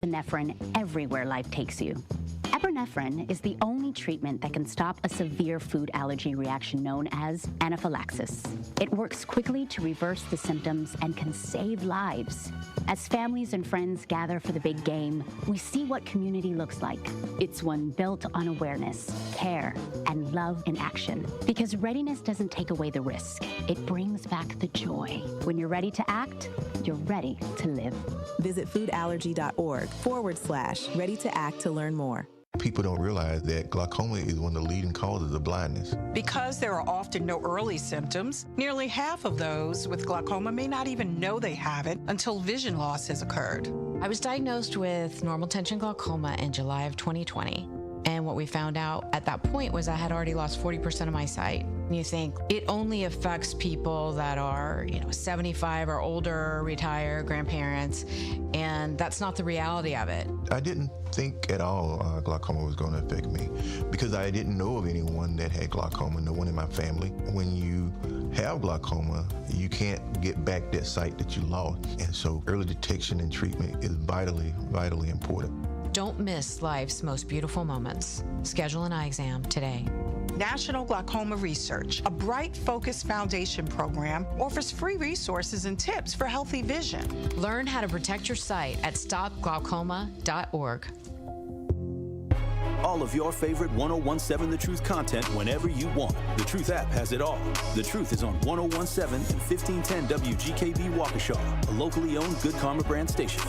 epinephrine everywhere life takes you. Epinephrine is the only treatment that can stop a severe food allergy reaction known as anaphylaxis. It works quickly to reverse the symptoms and can save lives. As families and friends gather for the big game, we see what community looks like. It's one built on awareness, care, and love in action. Because readiness doesn't take away the risk. It brings back the joy. When you're ready to act, you're ready to live. Visit foodallergy.org/ready to act to learn more. People don't realize that glaucoma is one of the leading causes of blindness. Because there are often no early symptoms, nearly half of those with glaucoma may not even know they have it until vision loss has occurred. I was diagnosed with normal tension glaucoma in July of 2020. And what we found out at that point was I had already lost 40% of my sight. And you think it only affects people that are, 75 or older, retired, grandparents, and that's not the reality of it. I didn't think at all glaucoma was going to affect me because I didn't know of anyone that had glaucoma, no one in my family. When you have glaucoma, you can't get back that sight that you lost. And so early detection and treatment is vitally, vitally important. Don't miss life's most beautiful moments. Schedule an eye exam today. National Glaucoma Research, a bright, focused foundation program, offers free resources and tips for healthy vision. Learn how to protect your sight at stopglaucoma.org. All of your favorite 1017 The Truth content whenever you want. The Truth app has it all. The Truth is on 1017 and 1510 WGKB Waukesha, a locally owned Good Karma brand station.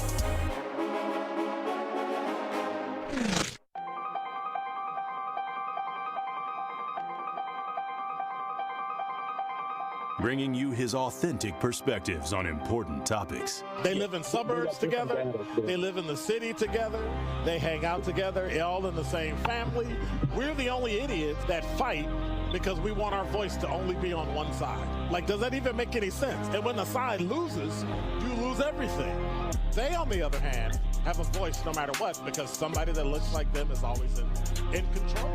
Bringing you his authentic perspectives on important topics. They live in suburbs together. They live in the city together. They hang out together, all in the same family. We're the only idiots that fight because we want our voice to only be on one side. Like, does that even make any sense? And when the side loses, you lose everything. They, on the other hand, have a voice no matter what because somebody that looks like them is always in control.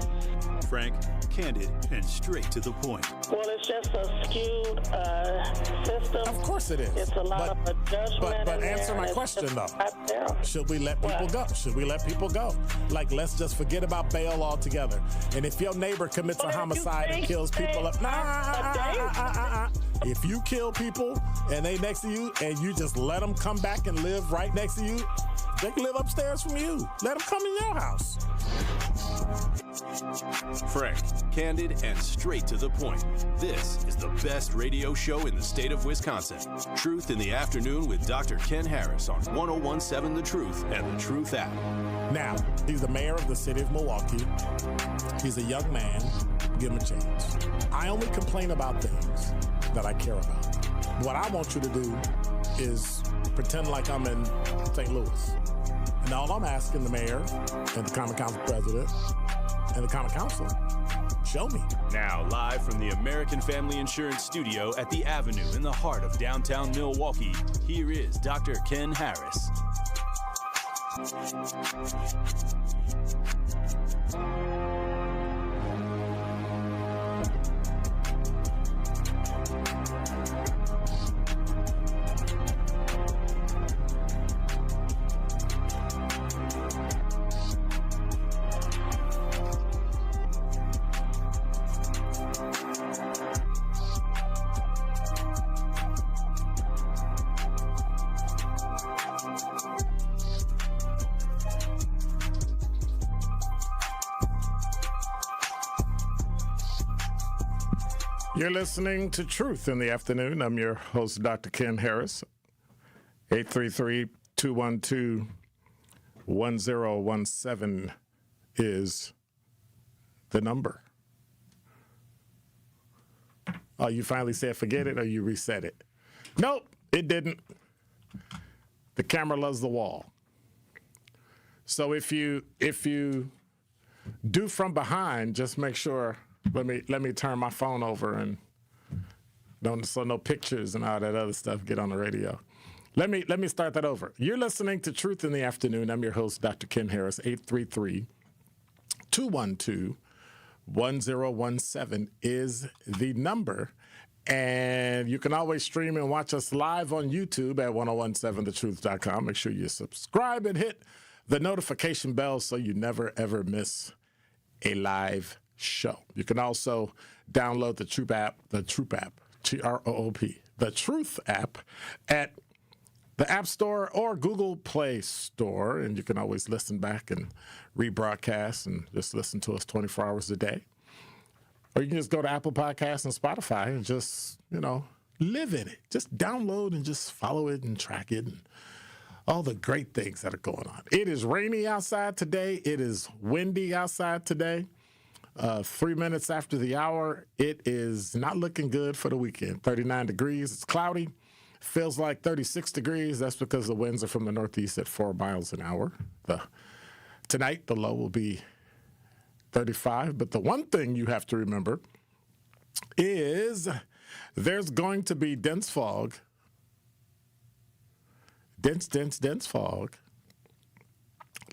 Frank, candid, and straight to the point. Well, it's just a skewed system. Of course it is. It's a lot of judgment. But answer my question, though. Should we let people go? Should we let people go? Like, let's just forget about bail altogether. And if your neighbor commits a homicide and kills people, if you kill people and they next to you and you just let them come back and live right next to you, they can live upstairs from you. Let them come in your house. Frank, candid, and straight to the point. This is the best radio show in the state of Wisconsin. Truth in the Afternoon with Dr. Ken Harris on 1017 The Truth and The Truth app. Now, he's the mayor of the city of Milwaukee. He's a young man. Give him a chance. I only complain about things that I care about. What I want you to do is pretend like I'm in St. Louis. And all I'm asking the mayor and the Common Council president and the Common Council, show me. Now, live from the American Family Insurance Studio at the Avenue in the heart of downtown Milwaukee, here is Dr. Ken Harris. You're listening to Truth in the Afternoon. I'm your host, Dr. Ken Harris. 833-212-1017 is the number. Oh, you finally said forget it or you reset it? Nope, it didn't. The camera loves the wall. So if you do from behind, just make sure. Let me turn my phone over and so no pictures and all that other stuff get on the radio. Let me start that over. You're listening to Truth in the Afternoon. I'm your host, Dr. Ken Harris. 833-212-1017 is the number. And you can always stream and watch us live on YouTube at 1017thetruth.com. Make sure you subscribe and hit the notification bell so you never, ever miss a live show. You can also download the Troop app, T-R-O-O-P, the Truth app at the App Store or Google Play Store, and you can always listen back and rebroadcast and just listen to us 24 hours a day. Or you can just go to Apple Podcasts and Spotify and just, live in it. Just download and just follow it and track it and all the great things that are going on. It is rainy outside today. It is windy outside today. 3 minutes after the hour, it is not looking good for the weekend. 39 degrees. It's cloudy. Feels like 36 degrees. That's because the winds are from the northeast at 4 miles an hour. Tonight, the low will be 35. But the one thing you have to remember is there's going to be dense fog. Dense fog.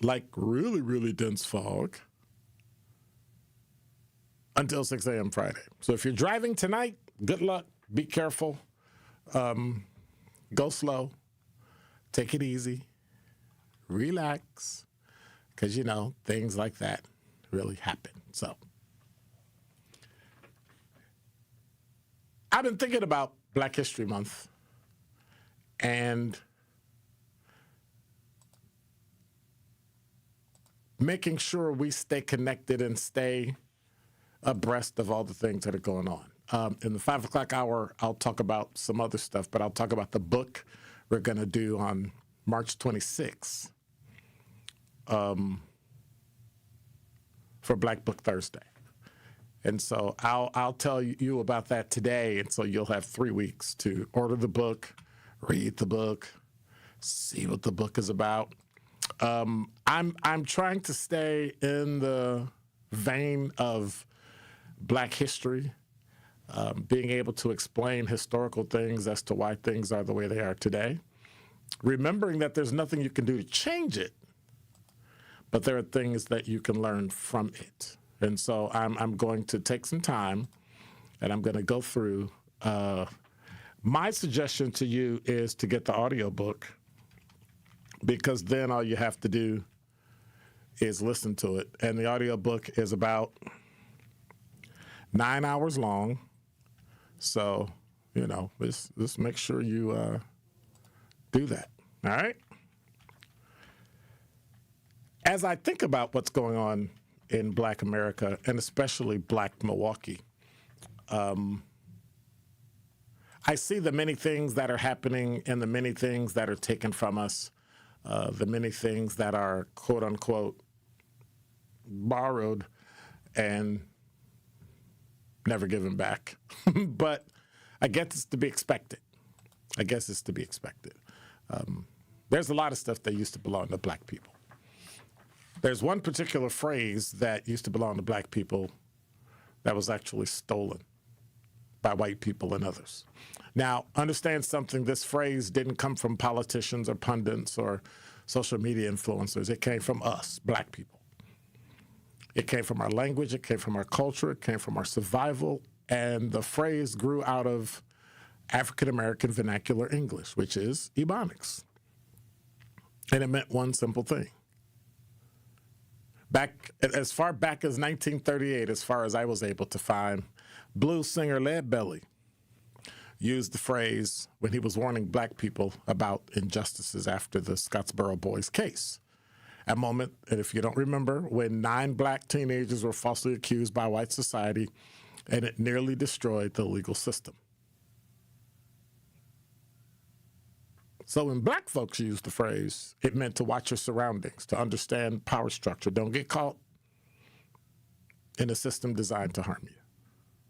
Like really, really dense fog until 6 a.m. Friday. So if you're driving tonight, good luck. Be careful. Go slow. Take it easy. Relax. Because, things like that really happen. So I've been thinking about Black History Month and making sure we stay connected and stay abreast of all the things that are going on. In the 5 o'clock hour, I'll talk about some other stuff, but I'll talk about the book we're going to do on March 26th for Black Book Thursday. And so I'll tell you about that today, and so you'll have 3 weeks to order the book, read the book, see what the book is about. I'm trying to stay in the vein of Black history, being able to explain historical things as to why things are the way they are today, remembering that there's nothing you can do to change it, but there are things that you can learn from it. And so I'm going to take some time, and I'm going to go through. My suggestion to you is to get the audiobook, because then all you have to do is listen to it. And the audiobook is about 9 hours long. So, just make sure you do that. All right? As I think about what's going on in Black America, and especially Black Milwaukee, I see the many things that are happening and the many things that are taken from us, the many things that are, quote unquote, borrowed and never given back. But I guess it's to be expected. There's a lot of stuff that used to belong to Black people. There's one particular phrase that used to belong to Black people that was actually stolen by white people and others. Now, understand something. This phrase didn't come from politicians or pundits or social media influencers. It came from us, Black people. It came from our language. It came from our culture. It came from our survival. And the phrase grew out of African-American vernacular English, which is Ebonics. And it meant one simple thing. As far back as 1938, as far as I was able to find, blues singer Leadbelly used the phrase when he was warning Black people about injustices after the Scottsboro Boys case. A moment, and if you don't remember, when 9 Black teenagers were falsely accused by white society, and it nearly destroyed the legal system. So when Black folks used the phrase, it meant to watch your surroundings, to understand power structure. Don't get caught in a system designed to harm you.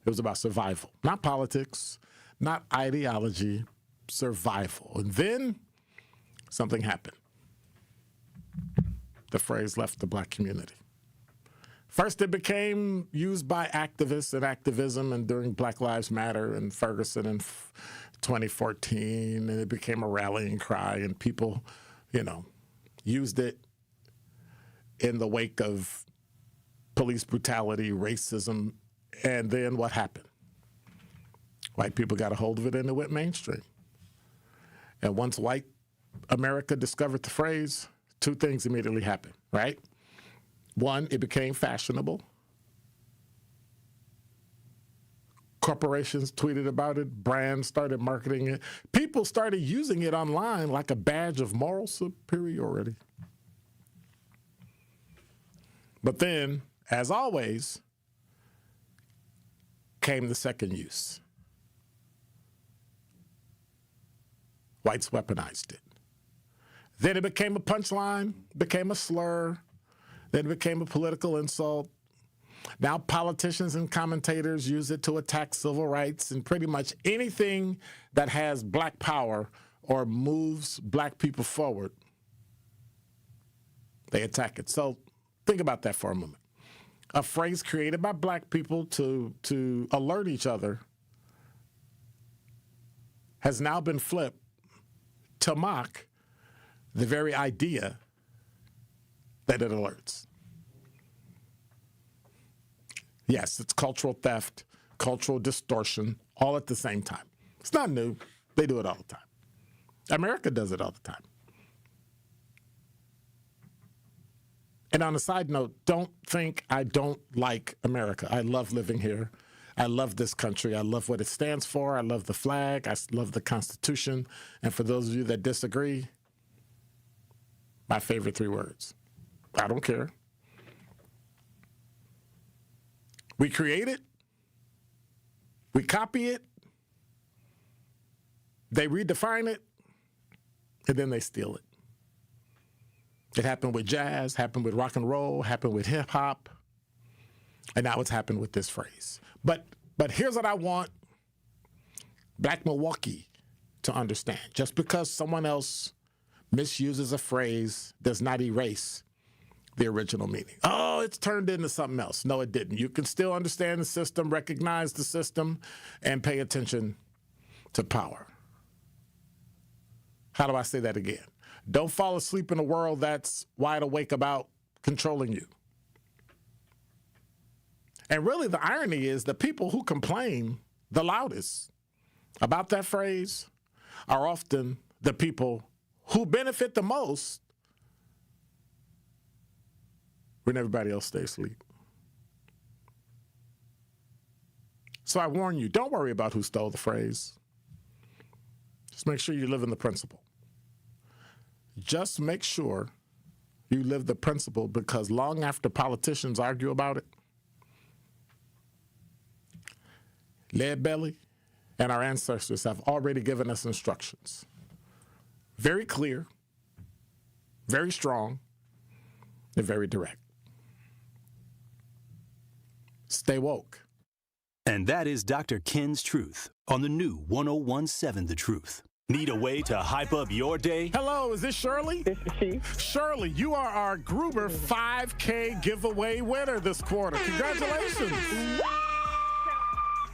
It was about survival, not politics, not ideology, survival. And then something happened. The phrase left the Black community. First, it became used by activists and activism, and during Black Lives Matter in Ferguson in 2014, and it became a rallying cry, and people, used it in the wake of police brutality, racism, and then what happened? White people got a hold of it, and it went mainstream. And once white America discovered the phrase, two things immediately happened, right? One, it became fashionable. Corporations tweeted about it. Brands started marketing it. People started using it online like a badge of moral superiority. But then, as always, came the second use. Whites weaponized it. Then it became a punchline, became a slur, then it became a political insult. Now politicians and commentators use it to attack civil rights and pretty much anything that has black power or moves black people forward, they attack it. So think about that for a moment. A phrase created by black people to alert each other has now been flipped to mock the very idea that it alerts. Yes, it's cultural theft, cultural distortion, all at the same time. It's not new. They do it all the time. America does it all the time. And on a side note, don't think I don't like America. I love living here. I love this country. I love what it stands for. I love the flag. I love the Constitution. And for those of you that disagree, my favorite 3 words: I don't care. We create it. We copy it. They redefine it. And then they steal it. It happened with jazz, happened with rock and roll, happened with hip hop. And now it's happened with this phrase. But here's what I want Black Milwaukee to understand. Just because someone else misuses a phrase does not erase the original meaning. Oh, it's turned into something else. No, it didn't. You can still understand the system, recognize the system, and pay attention to power. How do I say that again? Don't fall asleep in a world that's wide awake about controlling you. And really, the irony is the people who complain the loudest about that phrase are often the people who benefit the most when everybody else stays asleep. So I warn you, don't worry about who stole the phrase. Just make sure you live in the principle. Just make sure you live the principle, because long after politicians argue about it, Lead Belly and our ancestors have already given us instructions. Very clear, very strong, and very direct. Stay woke. And that is Dr. Ken's Truth on the new 101.7 The Truth. Need a way to hype up your day? Hello, is this Shirley? This is she. Shirley, you are our Gruber 5K giveaway winner this quarter. Congratulations.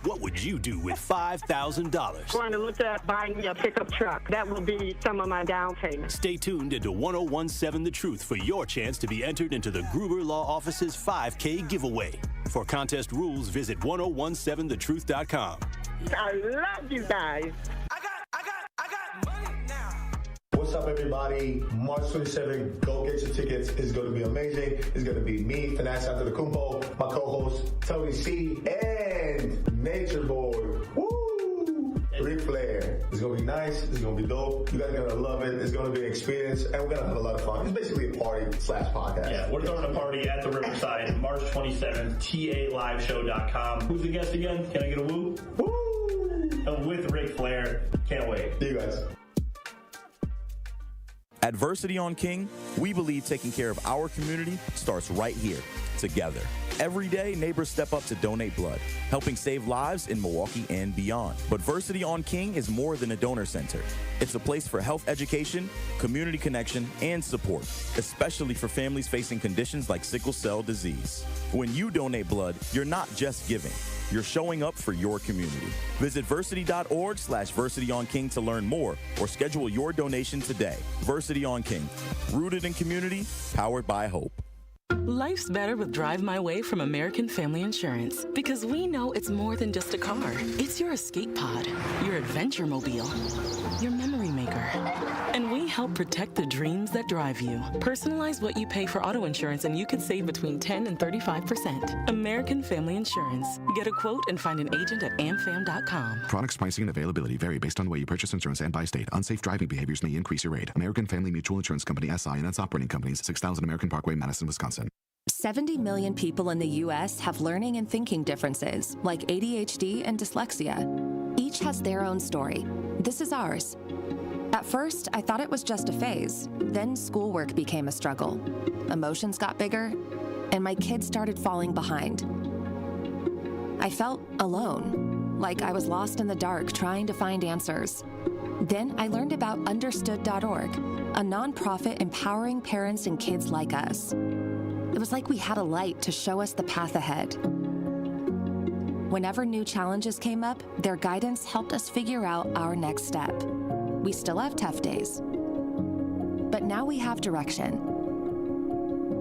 What would you do with $5,000? Going to look at buying me a pickup truck. That will be some of my down payment. Stay tuned into 101.7 The Truth for your chance to be entered into the Gruber Law Office's 5K giveaway. For contest rules, visit 1017thetruth.com. I love you guys. I got money now. What's up, everybody? March 27th, go get your tickets. It's going to be amazing. It's going to be me, Finesse Antetokounmpo, my co-host, Tony C, and Nature Boy. Woo! Ric Flair. It's going to be nice. It's going to be dope. You guys are going to love it. It's going to be an experience, and we're going to have a lot of fun. It's basically a party/podcast. Yeah, we're throwing a party at the Riverside, March 27th, TALiveshow.com. Who's the guest again? Can I get a woo? Woo! With Ric Flair. Can't wait. See you guys. At Versity on King, we believe taking care of our community starts right here, together. Every day, neighbors step up to donate blood, helping save lives in Milwaukee and beyond. But Versity on King is more than a donor center. It's a place for health education, community connection, and support, especially for families facing conditions like sickle cell disease. When you donate blood, you're not just giving. You're showing up for your community. Visit versity.org/VersityOnKing to learn more or schedule your donation today. Versity on King, rooted in community, powered by hope. Life's better with Drive My Way from American Family Insurance, because we know it's more than just a car. It's your escape pod, your adventure mobile, your memory maker. And we help protect the dreams that drive you. Personalize what you pay for auto insurance and you could save between 10 and 35%. American Family Insurance. Get a quote and find an agent at amfam.com. Products, pricing, and availability vary based on the way you purchase insurance and by state. Unsafe driving behaviors may increase your rate. American Family Mutual Insurance Company, SI, and its operating companies, 6000 American Parkway, Madison, Wisconsin. 70 million people in the U.S. have learning and thinking differences, like ADHD and dyslexia. Each has their own story. This is ours. At first, I thought it was just a phase. Then schoolwork became a struggle. Emotions got bigger, and my kids started falling behind. I felt alone, like I was lost in the dark trying to find answers. Then I learned about Understood.org, a nonprofit empowering parents and kids like us. It was like we had a light to show us the path ahead. Whenever new challenges came up, their guidance helped us figure out our next step. We still have tough days, but now we have direction.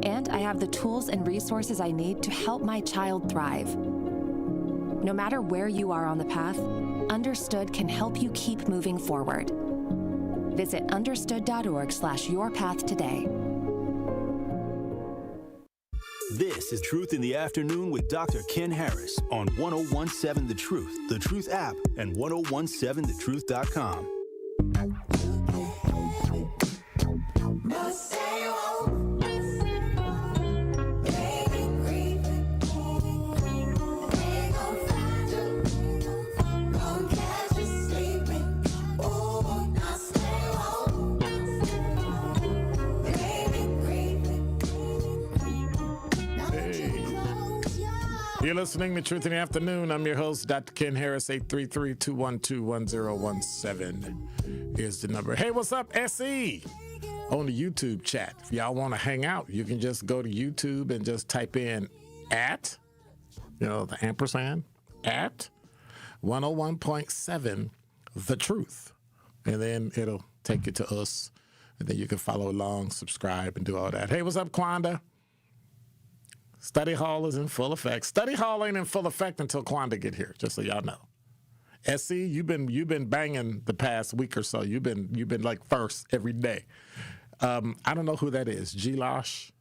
And I have the tools and resources I need to help my child thrive. No matter where you are on the path, Understood can help you keep moving forward. Visit understood.org/yourpath today. This is Truth in the Afternoon with Dr. Ken Harris on 1017 The Truth app, and 1017thetruth.com. You're listening to Truth in the Afternoon. I'm your host, Dr. Ken Harris. 833-212-1017 is the number. Hey, what's up, SE? On the YouTube chat. If y'all want to hang out, you can just go to YouTube and just type in @ the ampersand, @ 101.7 The Truth. And then it'll take you to us. And then you can follow along, subscribe, and do all that. Hey, what's up, Quanda? Study hall is in full effect. Study hall ain't in full effect until Quanda get here, just so y'all know. SC, you've been banging the past week or so. You've been like first every day. I don't know who that is. G-Losh?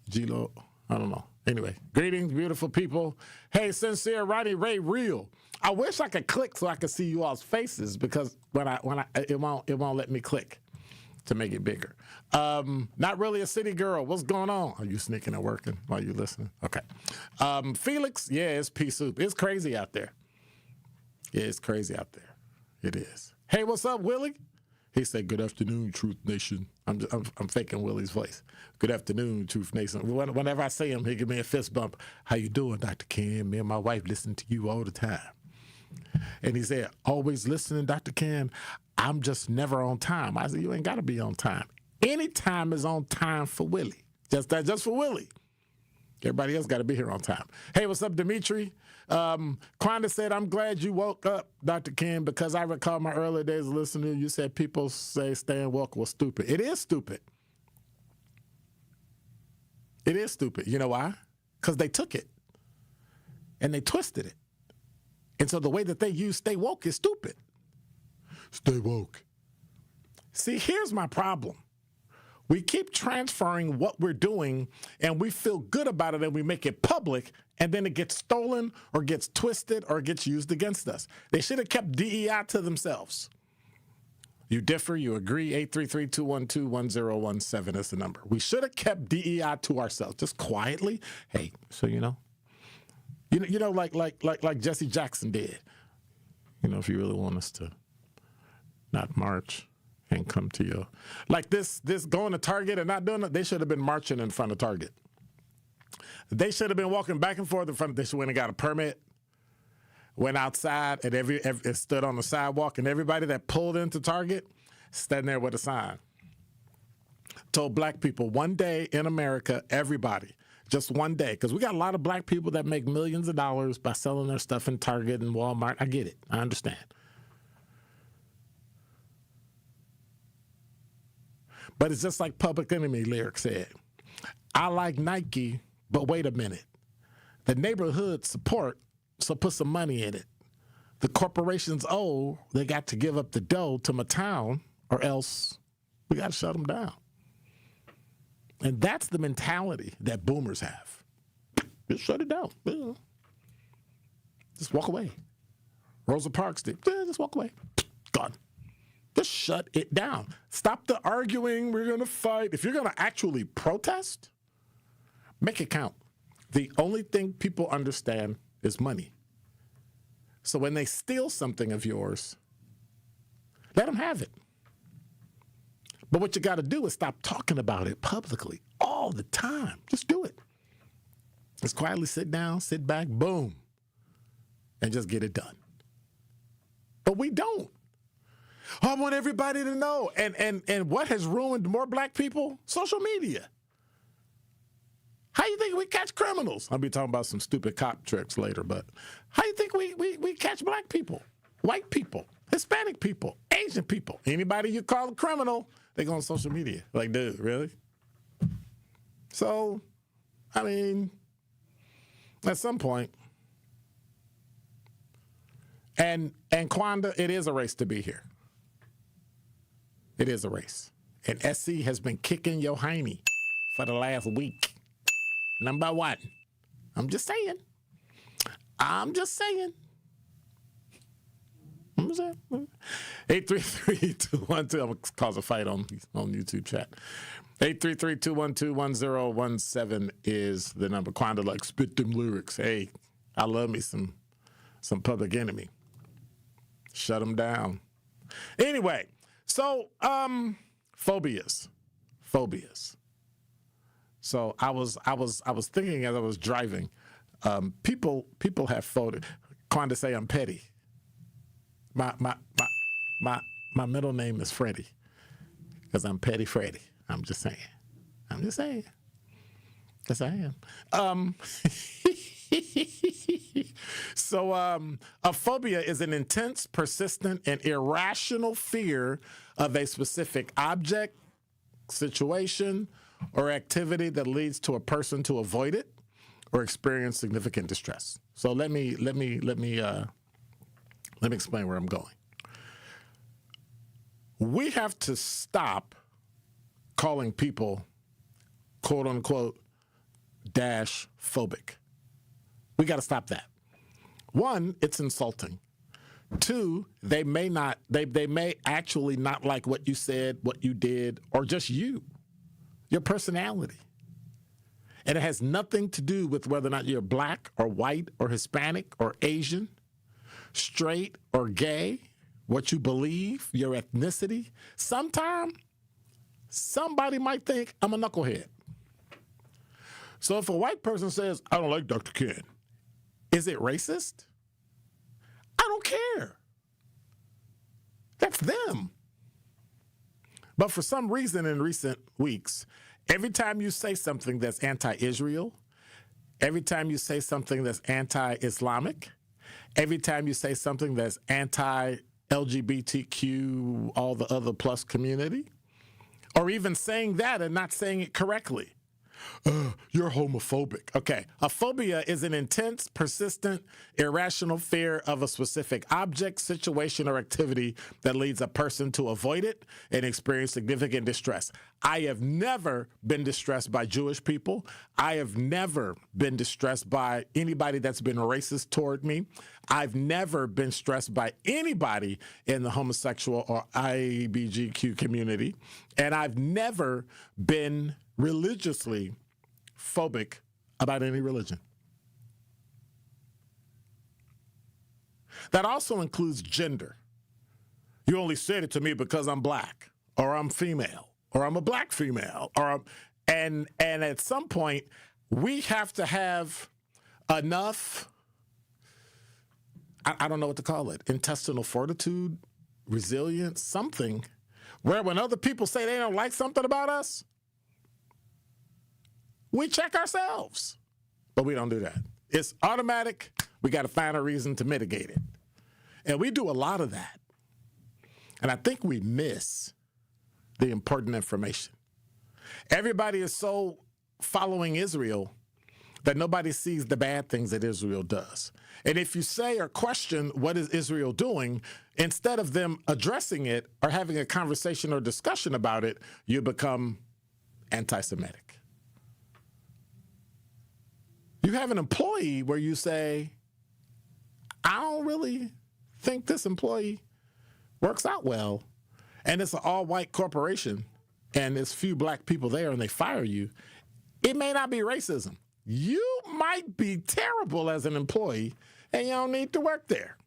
G-Lo? I don't know. Anyway, greetings, beautiful people. Hey, Sincere, Roddy Ray, real. I wish I could click so I could see you all's faces, because it won't let me click to make it bigger. Not really a city girl. What's going on? Are you sneaking and working while you listening? Okay. Felix, yeah, it's pea soup. It's crazy out there. Yeah, it's crazy out there. It is. Hey, what's up, Willie? He said, "Good afternoon, Truth Nation." I'm faking Willie's voice. Good afternoon, Truth Nation. Whenever I see him, he give me a fist bump. How you doing, Dr. Ken? Me and my wife listen to you all the time. And he said, "Always listening, Dr. Ken. I'm just never on time." I said, "You ain't got to be on time. Any time is on time for Willie. Just for Willie. Everybody else got to be here on time." Hey, what's up, Dimitri? Quanda said, "I'm glad you woke up, Dr. Ken, because I recall my early days of listening to you. You said people say staying woke was stupid." It is stupid. It is stupid. You know why? Because they took it and they twisted it. And so the way that they use stay woke is stupid. Stay woke. See, here's my problem. We keep transferring what we're doing, and we feel good about it, and we make it public, and then it gets stolen or gets twisted or gets used against us. They should have kept DEI to themselves. You differ, you agree, 833-212-1017 is the number. We should have kept DEI to ourselves, just quietly. Hey, so like Jesse Jackson did. If you really want us to not march and come to you. Like this going to Target and not doing it, they should have been marching in front of Target. They should have been walking back and forth in front. They should have went and got a permit, went outside, and every stood on the sidewalk, and everybody that pulled into Target standing there with a sign. Told black people, one day in America, everybody, just one day, because we got a lot of black people that make millions of dollars by selling their stuff in Target and Walmart. I get it. I understand. But it's just like Public Enemy lyric said. I like Nike, but wait a minute. The neighborhood support, so put some money in it. the corporations owe, they got to give up the dough to my town, or else we got to shut them down. And that's the mentality that boomers have. Just shut it down. Just walk away. Rosa Parks did. Just walk away. Gone. Just shut it down. Stop the arguing. We're going to fight. If you're going to actually protest, make it count. The only thing people understand is money. So when they steal something of yours, let them have it. But what you got to do is stop talking about it publicly all the time. Just do it. Just quietly sit down, sit back, boom, and just get it done. But we don't. I want everybody to know. And what has ruined more black people? Social media. How you think we catch criminals? I'll be talking about some stupid cop tricks later, but how you think we catch black people, white people, Hispanic people, Asian people? Anybody you call a criminal, they go on social media. Like, dude, really? So, I mean, at some point, and Quanda, it is a race to be here. It is a race. And SC has been kicking your hiney for the last week. Number one. I'm just saying. I'm just saying. 833-212. I'm going to cause a fight on YouTube chat. 833-212-1017 is the number. Quanda, like, spit them lyrics. Hey, I love me some Public Enemy. Shut them down. Anyway, so phobias. So I was thinking as I was driving, people have phobias. Quanda say I'm petty. My middle name is Freddie because I'm Petty Freddie. I'm just saying. Yes, I am. So a phobia is an intense, persistent, and irrational fear of a specific object, situation, or activity that leads to a person to avoid it or experience significant distress. So let me explain where I'm going. We have to stop calling people, quote unquote, dash phobic. We got to stop that. One, it's insulting. Two, they may actually not like what you said, what you did, or just your personality. And it has nothing to do with whether or not you're black or white or Hispanic or Asian, straight or gay, what you believe, your ethnicity. Sometimes somebody might think I'm a knucklehead. So if a white person says, I don't like Dr. Ken, is it racist? I don't care. That's them. But for some reason in recent weeks, every time you say something that's anti-Israel, every time you say something that's anti-Islamic, every time you say something that's anti-LGBTQ, all the other plus community, or even saying that and not saying it correctly, you're homophobic. Okay, a phobia is an intense, persistent, irrational fear of a specific object, situation, or activity that leads a person to avoid it and experience significant distress. I have never been distressed by Jewish people. I have never been distressed by anybody that's been racist toward me. I've never been stressed by anybody in the homosexual or IBGQ community. And I've never been religiously phobic about any religion. That also includes gender. You only said it to me because I'm black, or I'm female, or I'm a black female, and at some point we have to have enough, I don't know what to call it, intestinal fortitude, resilience, something, where when other people say they don't like something about us, we check ourselves. But we don't do that. It's automatic. We got to find a reason to mitigate it. And we do a lot of that. And I think we miss the important information. Everybody is so following Israel that nobody sees the bad things that Israel does. And if you say or question what is Israel doing, instead of them addressing it or having a conversation or discussion about it, you become anti-Semitic. You have an employee where you say, I don't really think this employee works out well, and it's an all-white corporation, and there's few black people there, and they fire you. It may not be racism. You might be terrible as an employee, and you don't need to work there.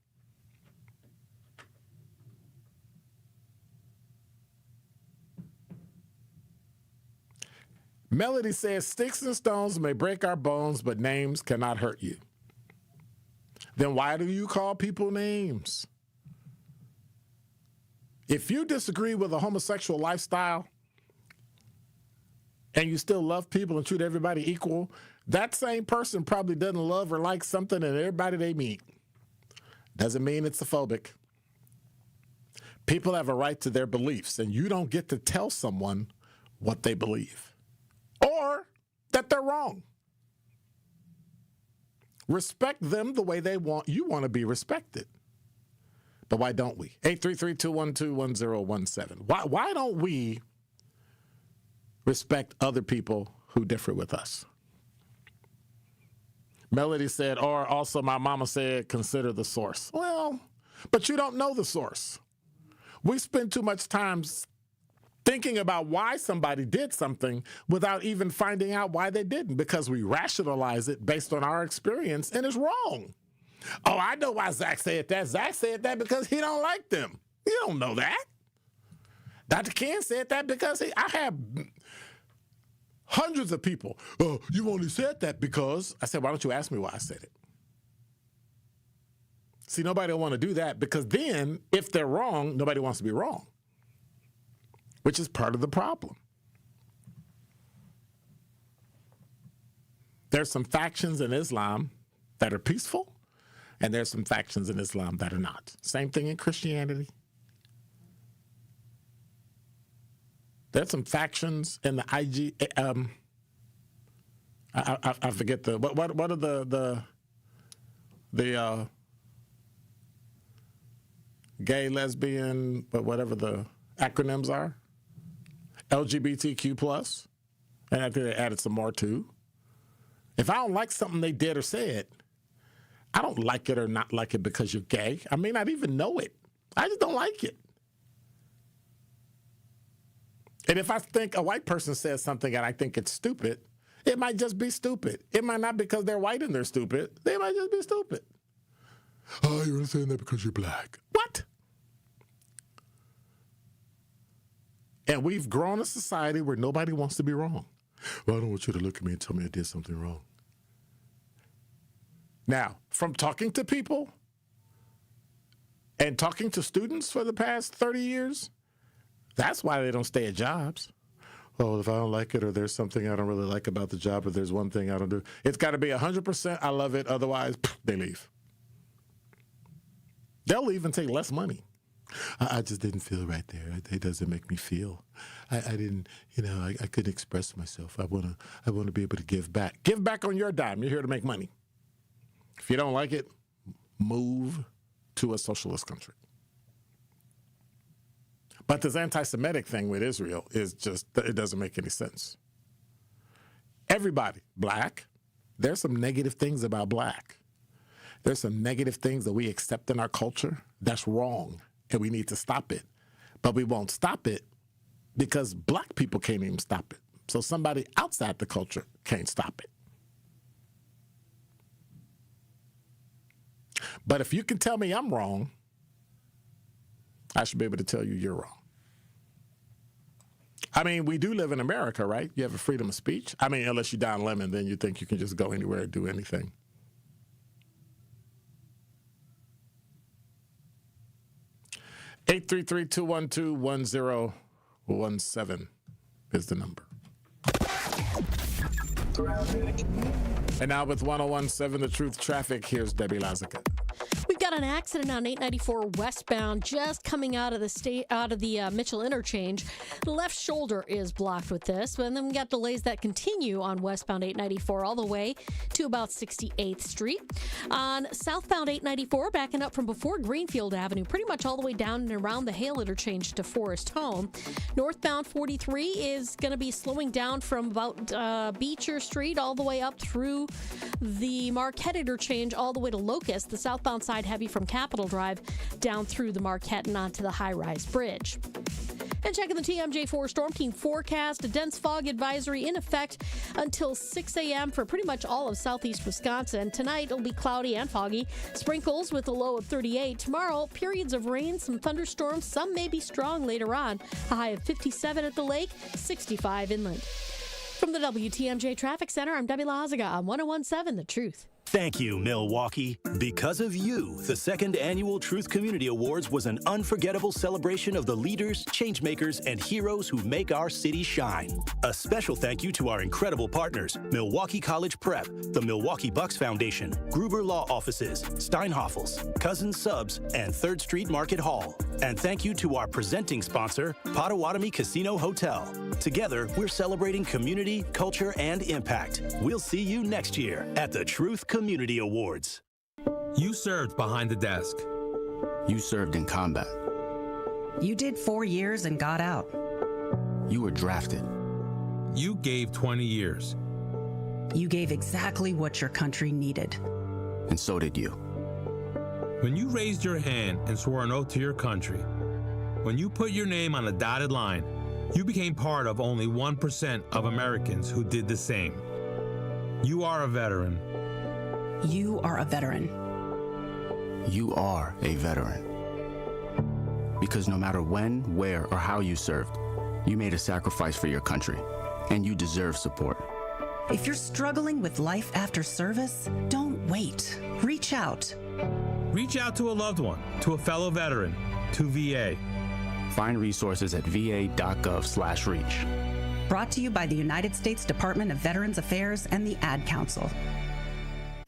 Melody says, sticks and stones may break our bones, but names cannot hurt you. Then why do you call people names? If you disagree with a homosexual lifestyle and you still love people and treat everybody equal, that same person probably doesn't love or like something in everybody they meet. Doesn't mean it's phobic. People have a right to their beliefs, and you don't get to tell someone what they believe or that they're wrong. Respect them the way you want to be respected. But why don't we? 833-212-1017. Why don't we respect other people who differ with us? Melody said, or also my mama said, consider the source. Well, but you don't know the source. We spend too much time thinking about why somebody did something without even finding out why they didn't, because we rationalize it based on our experience, and it's wrong. Oh, I know why Zach said that. Zach said that because he don't like them. You don't know that. Dr. Ken said that because I have hundreds of people. Oh, you only said that because. I said, why don't you ask me why I said it? See, nobody will want to do that, because then if they're wrong, nobody wants to be wrong, which is part of the problem. There's some factions in Islam that are peaceful, and there's some factions in Islam that are not. Same thing in Christianity. There's some factions in the I forget what are the gay, lesbian, but whatever the acronyms are, LGBTQ+, and I think they added some more too. If I don't like something they did or said, I don't like it or not like it because you're gay. I may not even know it. I just don't like it. And if I think a white person says something and I think it's stupid, it might just be stupid. It might not because they're white and they're stupid. They might just be stupid. Oh, you're saying that because you're black. What? And we've grown a society where nobody wants to be wrong. Well, I don't want you to look at me and tell me I did something wrong. Now, from talking to people and talking to students for the past 30 years, that's why they don't stay at jobs. Oh, if I don't like it, or there's something I don't really like about the job, or there's one thing I don't do. It's got to be 100% I love it. Otherwise, they leave. They'll even take less money. I just didn't feel right there. It doesn't make me feel. I didn't, I couldn't express myself. I want to be able to give back. Give back on your dime. You're here to make money. If you don't like it, move to a socialist country. But this anti-Semitic thing with Israel is just, it doesn't make any sense. Everybody, black, there's some negative things about black. There's some negative things that we accept in our culture that's wrong, and we need to stop it. But we won't stop it because black people can't even stop it. So somebody outside the culture can't stop it. But if you can tell me I'm wrong, I should be able to tell you you're wrong. I mean, we do live in America, right? You have a freedom of speech. I mean, unless you're Don Lemon, then you think you can just go anywhere and do anything. Eight 833-212-1017 is the number. And now with 1017 The Truth Traffic, here's Debbie Lazica. We've got got an accident on 894 westbound, just coming out of the Mitchell interchange. The left shoulder is blocked with this, but then we got delays that continue on westbound 894 all the way to about 68th Street. On southbound 894, backing up from before Greenfield Avenue, pretty much all the way down and around the Hale interchange to Forest Home. Northbound 43 is going to be slowing down from about Beecher Street all the way up through the Marquette interchange all the way to Locust. The southbound side heavy from Capitol Drive down through the Marquette and onto the high-rise bridge. And checking the TMJ4 Storm Team forecast, a dense fog advisory in effect until 6 a.m. for pretty much all of southeast Wisconsin. Tonight it'll be cloudy and foggy, sprinkles with a low of 38. Tomorrow, periods of rain, some thunderstorms, some may be strong later on. A high of 57 at the lake, 65 inland. From the WTMJ Traffic Center, I'm Debbie Lazaga on 101.7 The Truth. Thank you, Milwaukee. Because of you, the second annual Truth Community Awards was an unforgettable celebration of the leaders, changemakers, and heroes who make our city shine. A special thank you to our incredible partners, Milwaukee College Prep, the Milwaukee Bucks Foundation, Gruber Law Offices, Steinhoffels, Cousins Subs, and 3rd Street Market Hall. And thank you to our presenting sponsor, Potawatomi Casino Hotel. Together, we're celebrating community, culture, and impact. We'll see you next year at the Truth Community Awards. You served behind the desk. You served in combat. You did 4 years and got out. You were drafted. You gave 20 years. You gave exactly what your country needed. And so did you. When you raised your hand and swore an oath to your country, when you put your name on a dotted line, you became part of only 1% of Americans who did the same. You are a veteran. You are a veteran. You are a veteran. Because no matter when, where, or how you served, you made a sacrifice for your country, and you deserve support. If you're struggling with life after service, don't wait. Reach out. Reach out to a loved one, to a fellow veteran, to VA. Find resources at va.gov/reach. Brought to you by the United States Department of Veterans Affairs and the Ad Council.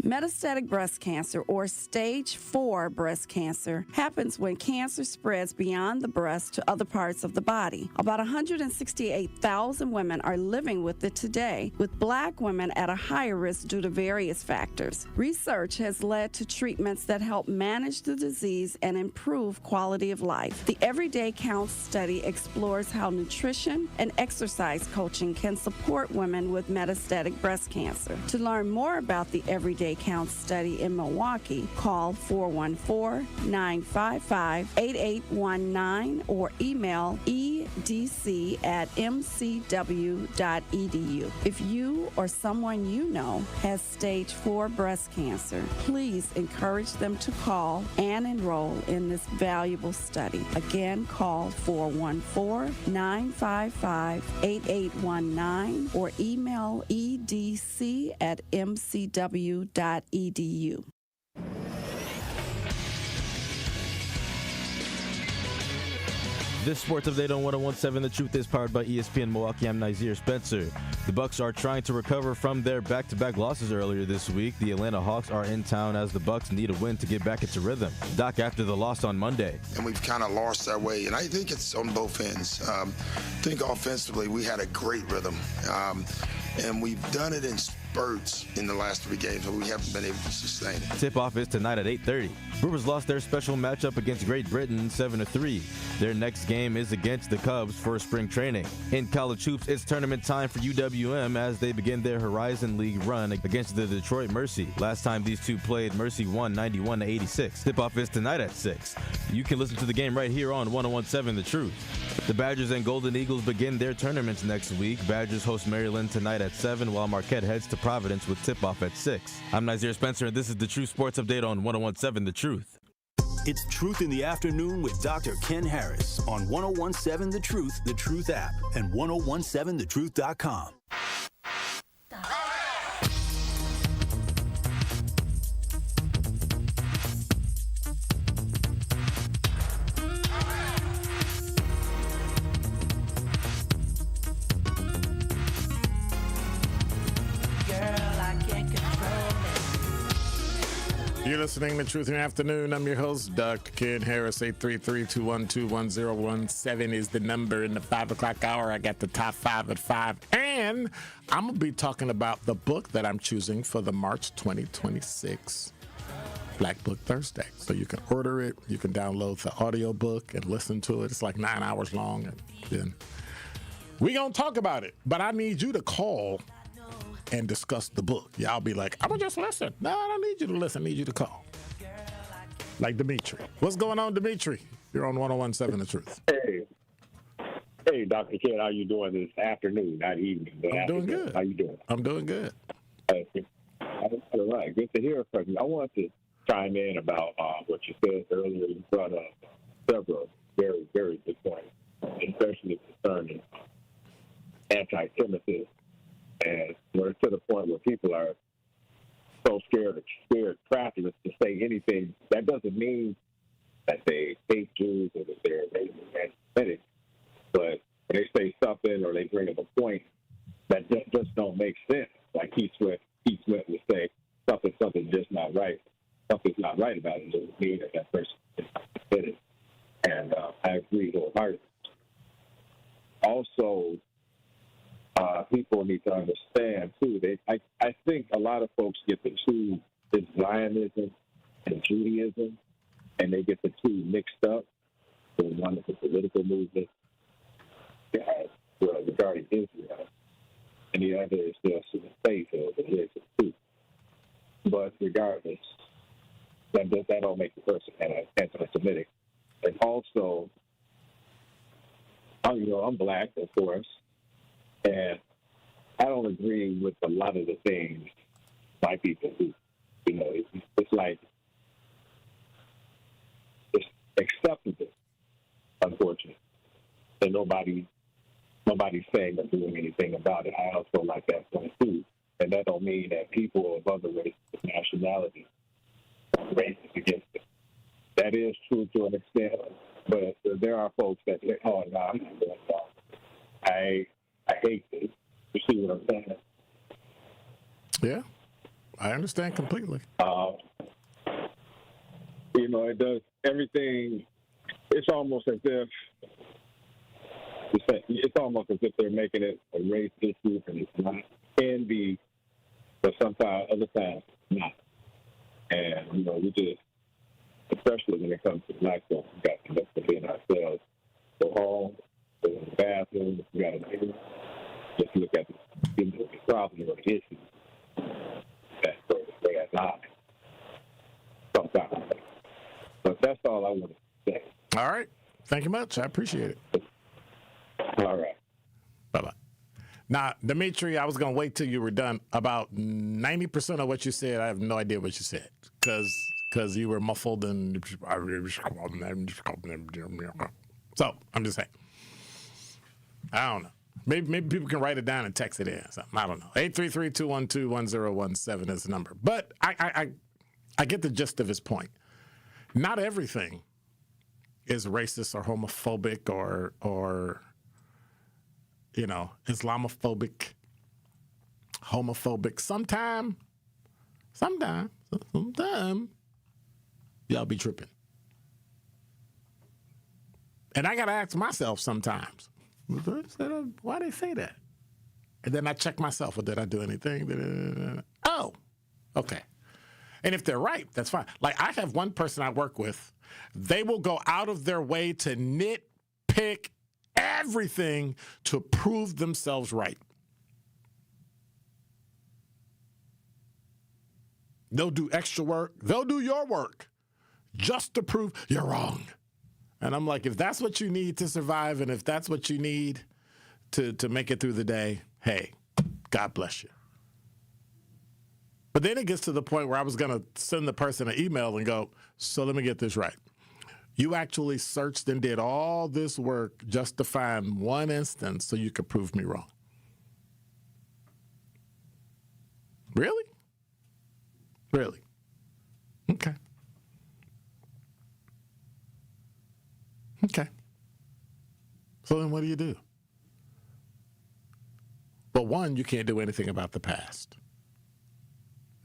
Metastatic breast cancer, or stage 4 breast cancer, happens when cancer spreads beyond the breast to other parts of the body. About 168,000 women are living with it today, with Black women at a higher risk due to various factors. Research has led to treatments that help manage the disease and improve quality of life. The Everyday Counts study explores how nutrition and exercise coaching can support women with metastatic breast cancer. To learn more about the Everyday Counts study in Milwaukee, call 414-955-8819 or email edc@mcw.edu. If you or someone you know has stage 4 breast cancer, please encourage them to call and enroll in this valuable study. Again, call 414-955-8819 or email edc@mcw.edu. This sports update on 101.7 The Truth is powered by ESPN Milwaukee. I'm Nazir Spencer. The Bucks are trying to recover from their back-to-back losses earlier this week. The Atlanta Hawks are in town as the Bucks need a win to get back into rhythm. Doc, after the loss on Monday. And we've kind of lost our way, and I think it's on both ends. I think offensively we had a great rhythm, and we've done it in spurts in the last 3 games, but we haven't been able to sustain it. Tip-off is tonight at 8:30. Brewers lost their special matchup against Great Britain 7-3. Their next game is against the Cubs for spring training. In college hoops, it's tournament time for UWM as they begin their Horizon League run against the Detroit Mercy. Last time these two played, Mercy won 91-86. Tip-off is tonight at 6. You can listen to the game right here on 101.7 The Truth. The Badgers and Golden Eagles begin their tournaments next week. Badgers host Maryland tonight at 7, while Marquette heads to Providence with tip-off at 6. I'm Nazir Spencer, and this is the True Sports Update on 101.7 The Truth. It's Truth in the Afternoon with Dr. Ken Harris on 101.7 The Truth app, and 1017thetruth.com. You're listening to Truth in the Afternoon. I'm your host, Dr. Ken Harris. 833-212-1017 is the number in the 5 o'clock hour. I got the top 5 at 5. And I'm going to be talking about the book that I'm choosing for the March 2026 Black Book Thursday. So you can order it. You can download the audio book and listen to it. It's like 9 hours long. And then we're going to talk about it. But I need you to call and discuss the book. Y'all be like, I'm going to just listen. No, I don't need you to listen. I need you to call. Like Dimitri. What's going on, Dimitri? You're on 101.7 The Truth. Hey, Dr. Ken, how you doing this afternoon, not evening? I'm doing good. How you doing? I'm doing good. All right. Good to hear from you. I wanted to chime in about what you said earlier. You brought up several very, very good points, especially concerning anti-Semitism. And we're to the point where people are so scared crafters to say anything. That doesn't mean that they hate Jews or that they're anti-Semitic. But when they say something or they bring up a point that just don't make sense, like Keith Sweat would say, something's just not right. Something's not right about it. It doesn't mean that person is anti-Semitic. And I agree wholeheartedly. Also, people need to understand, too, I think a lot of folks get the two, is Zionism and Judaism, and they get the two mixed up. So one is a political movement regarding Israel, and the other is just the faith of religion, too. But regardless, that don't make the person anti-Semitic. And also, I'm black, of course, and I don't agree with a lot of the things white people do. It's like it's acceptable, unfortunately, and nobody's saying or doing anything about it. I also like that point too, and that don't mean that people of other races, nationalities, are racist against it. That is true to an extent, but there are folks that say, "Oh no, I'm not doing that. I hate this." You see what I'm saying? Yeah, I understand completely. It does everything. It's almost as if they're making it a race issue, and it's not. It can be, but sometimes, other times, not. And we just, especially when it comes to black folks, we got to defend ourselves. Go home, go to the bathroom. We got to do. Just look at the problem or the issue. That's the way I lie. Sometimes. But that's all I want to say. All right. Thank you much. I appreciate it. All right. Bye-bye. Now, Dimitri, I was going to wait till you were done. About 90% of what you said, I have no idea what you said. Because you were muffled and... So, I'm just saying. I don't know. Maybe people can write it down and text it in. I don't know. 833-212-1017 is the number. But I get the gist of his point. Not everything is racist or homophobic or Islamophobic, homophobic. Sometimes, y'all be tripping. And I got to ask myself sometimes, why they say that? And then I check myself. Well, did I do anything? Oh, okay. And if they're right, that's fine. Like, I have one person I work with. They will go out of their way to nitpick everything to prove themselves right. They'll do extra work. They'll do your work just to prove you're wrong. And I'm like, if that's what you need to survive and if that's what you need to make it through the day, hey, God bless you. But then it gets to the point where I was going to send the person an email and go, so let me get this right. You actually searched and did all this work just to find one instance so you could prove me wrong. Really? Really? Okay. Okay. So then what do you do? Well, one, you can't do anything about the past.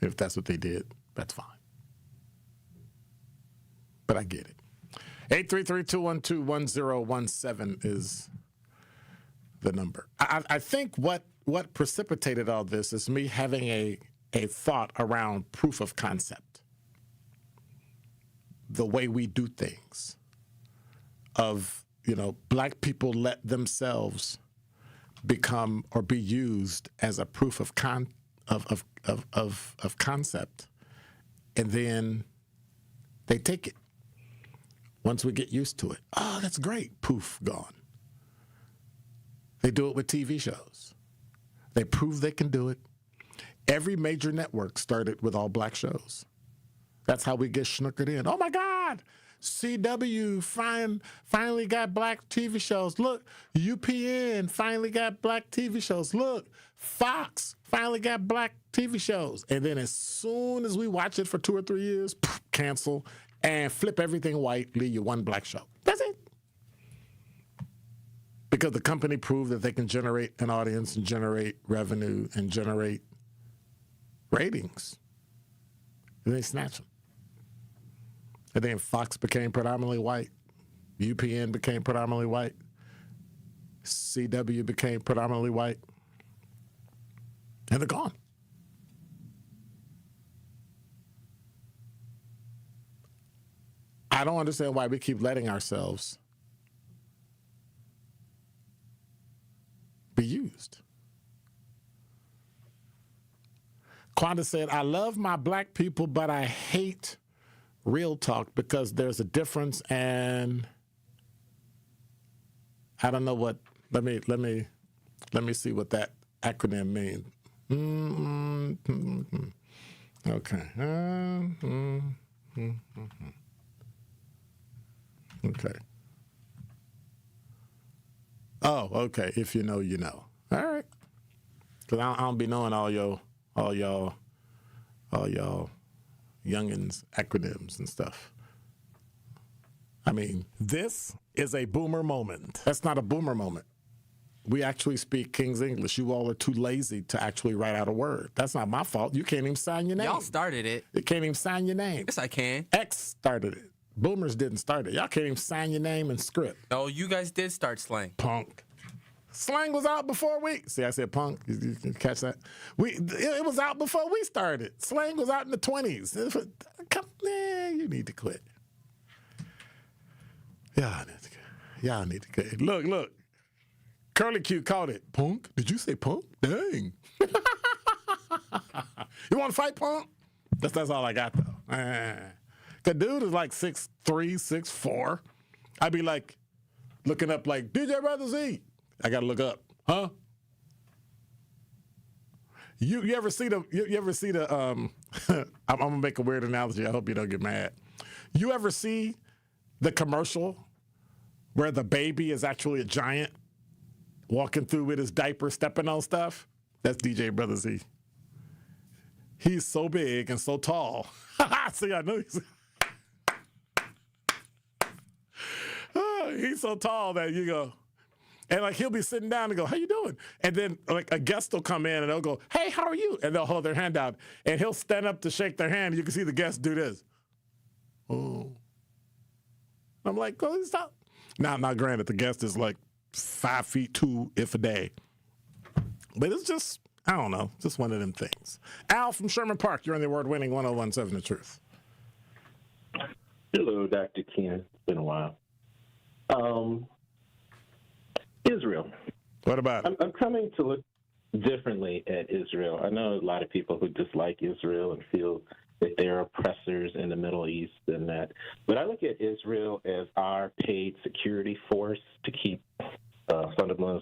If that's what they did, that's fine. But I get it. 833-212-1017 is the number. I think what precipitated all this is me having a thought around proof of concept. The way we do things. Of, black people let themselves become or be used as a proof of concept, and then they take it. Once we get used to it, oh, that's great. Poof, gone. They do it with TV shows. They prove they can do it. Every major network started with all black shows. That's how we get snookered in. Oh my God, CW finally got black TV shows. Look, UPN finally got black TV shows. Look, Fox finally got black TV shows. And then as soon as we watch it for 2 or 3 years, poof, cancel, and flip everything white, leave you one black show. That's it. Because the company proved that they can generate an audience and generate revenue and generate ratings. And they snatch them. And then Fox became predominantly white. UPN became predominantly white. CW became predominantly white. And they're gone. I don't understand why we keep letting ourselves be used. Quanda said, I love my black people, but I hate real talk because there's a difference, and I don't know what. Let me see what that acronym means. Okay. Okay. Oh, okay. If you know, you know. All right. Because I don't be knowing all y'all youngins' acronyms and stuff. I mean, this is a boomer moment. That's not a boomer moment. We actually speak King's English. You all are too lazy to actually write out a word. That's not my fault. You can't even sign your name. Y'all started it. You can't even sign your name. Yes, I can. X started it. Boomers didn't start it. Y'all can't even sign your name and script. Oh, you guys did start slang. Punk. Slang was out before we. See, I said punk. You catch that? It was out before we started. Slang was out in the 20s. You need to quit. Y'all need to quit. Look. Curly Q caught it. Punk? Did you say punk? Dang. You want to fight, punk? That's all I got, though. The dude is like 6'3", 6'4". I'd be like looking up like, DJ Brother Z. I got to look up. Huh? You ever see the I'm going to make a weird analogy. I hope you don't get mad. You ever see the commercial where the baby is actually a giant walking through with his diaper, stepping on stuff? That's DJ Brother Z. He's so big and so tall. See, I know he's so tall that you go, and like he'll be sitting down and go, how you doing? And then like a guest will come in and they'll go, hey, how are you? And they'll hold their hand out and he'll stand up to shake their hand. And you can see the guest do this. Oh. I'm like, go stop. Now, granted, the guest is like 5'2", if a day. But it's just, I don't know, just one of them things. Al from Sherman Park, you're in the award-winning 1017 The Truth. Hello, Dr. Ken. It's been a while. Israel. What about it? I'm coming to look differently at Israel. I know a lot of people who dislike Israel and feel that they're oppressors in the Middle East and that. But I look at Israel as our paid security force to keep fundamentalist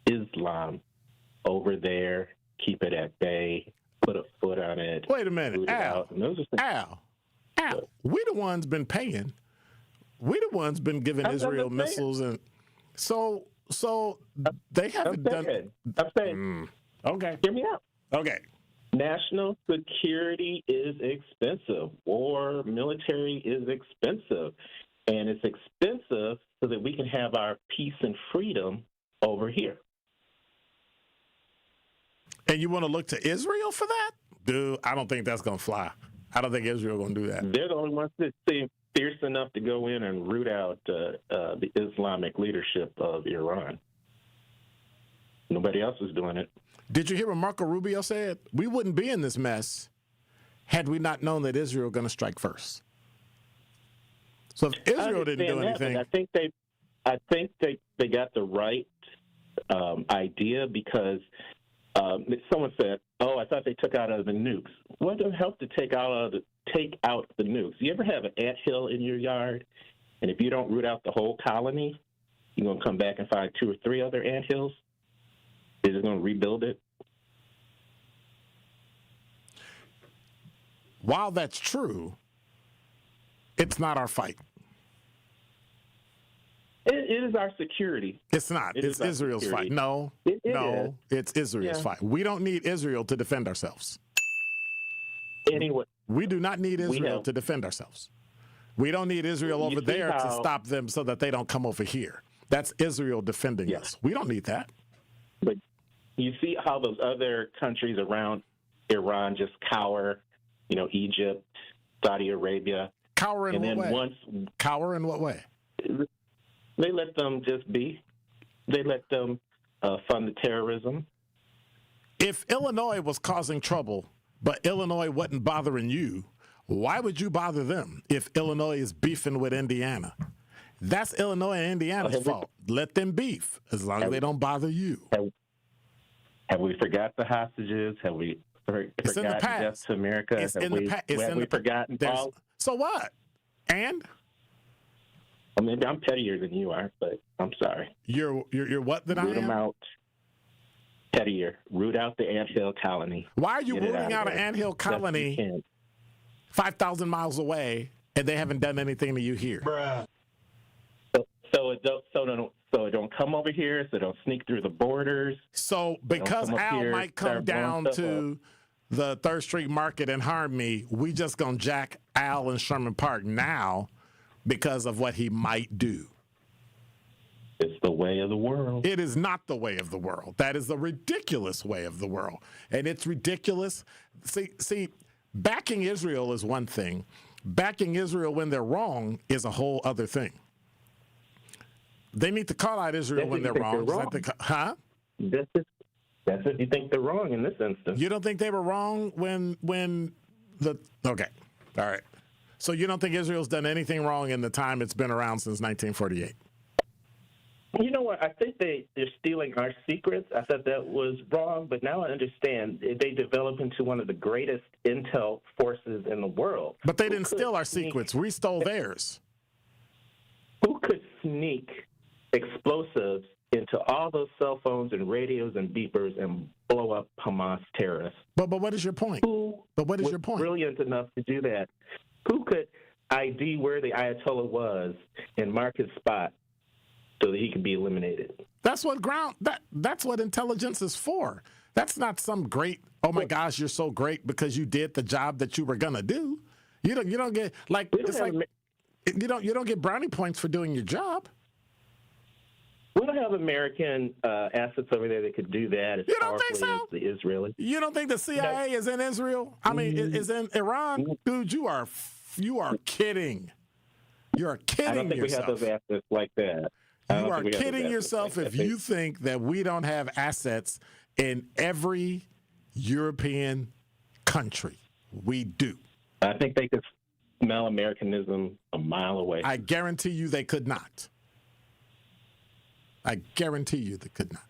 Islam over there, keep it at bay, put a foot on it. Wait a minute, Al. We the ones been paying. We the ones been giving Israel missiles, and so they haven't done. I'm saying. Okay. Hear me out. Okay. National security is expensive. War, military is expensive. And it's expensive so that we can have our peace and freedom over here. And you want to look to Israel for that? Dude, I don't think that's going to fly. I don't think Israel going to do that. They're the only ones that seem fierce enough to go in and root out the Islamic leadership of Iran. Nobody else is doing it. Did you hear what Marco Rubio said? We wouldn't be in this mess had we not known that Israel was going to strike first. So if Israel didn't do anything, I think they got the right idea because someone said, "Oh, I thought they took out the nukes." What the help to take out the nukes? You ever have an anthill in your yard, and if you don't root out the whole colony, you're gonna come back and find 2 or 3 other anthills? They're just gonna rebuild it. While that's true, it's not our fight. It is our security. It's not. It's Israel's fight. No, it's Israel's fight. We don't need Israel to defend ourselves. Anyway, we do not need Israel to defend ourselves. We don't need Israel over there to stop them so that they don't come over here. That's Israel defending us. We don't need that. But you see how those other countries around Iran just cower, Egypt, Saudi Arabia. Cower in what way? Cower in what way? They let them just be. They let them fund the terrorism. If Illinois was causing trouble, but Illinois wasn't bothering you, why would you bother them if Illinois is beefing with Indiana? That's Illinois and Indiana's fault. Let them beef as long as they don't bother you. Have we forgot the hostages? Have we forgotten death to America? It's in the past. Have we forgotten Paul? So what? And? Well, maybe I'm pettier than you are, but I'm sorry. You're what that I am? Root them out. Pettier. Root out the anthill colony. Why are you rooting out an anthill colony 5,000 miles away and they haven't done anything to you here? Bruh. So it don't come over here, so it don't sneak through the borders. So because Al might come down to the 3rd Street Market and harm me, we just going to jack Al in Sherman Park now because of what he might do. It's the way of the world. It is not the way of the world. That is the ridiculous way of the world. And it's ridiculous. See, backing Israel is one thing. Backing Israel when they're wrong is a whole other thing. They need to call out Israel when they're wrong. That's if you think they're wrong in this instance. You don't think they were wrong okay. All right. So you don't think Israel's done anything wrong in the time it's been around since 1948? You know what? I think they're stealing our secrets. I thought that was wrong, but now I understand. They developed into one of the greatest intel forces in the world. But they didn't steal our secrets. We stole theirs. Who could sneak explosives into all those cell phones and radios and beepers and blow up Hamas terrorists? But what is your point? But what is your point? Brilliant enough to do that? Who could ID where the Ayatollah was and mark his spot so that he could be eliminated? That's what that's what intelligence is for. That's not some great, oh my gosh, you're so great because you did the job that you were gonna do. You don't get you don't get brownie points for doing your job. We don't have American assets over there that could do that as powerfully as the Israelis. You don't think the CIA is in Israel? I mean, is in Iran? Dude, you are kidding. You're kidding yourself. I don't think we have those assets like that. You are kidding yourself if you think that we don't have assets in every European country. We do. I think they could smell Americanism a mile away. I guarantee you they could not. I guarantee you they could not.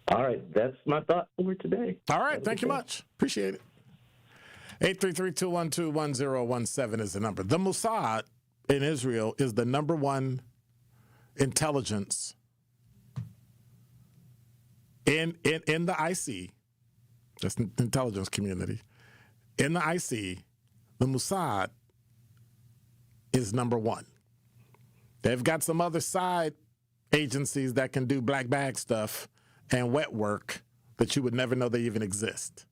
All right. That's my thought for today. All right. Thank you much. Appreciate it. 833-212-1017 is the number. The Mossad in Israel is the number one intelligence in the IC. That's the intelligence community. In the IC, the Mossad is number one. They've got some other side agencies that can do black bag stuff and wet work that you would never know they even exist.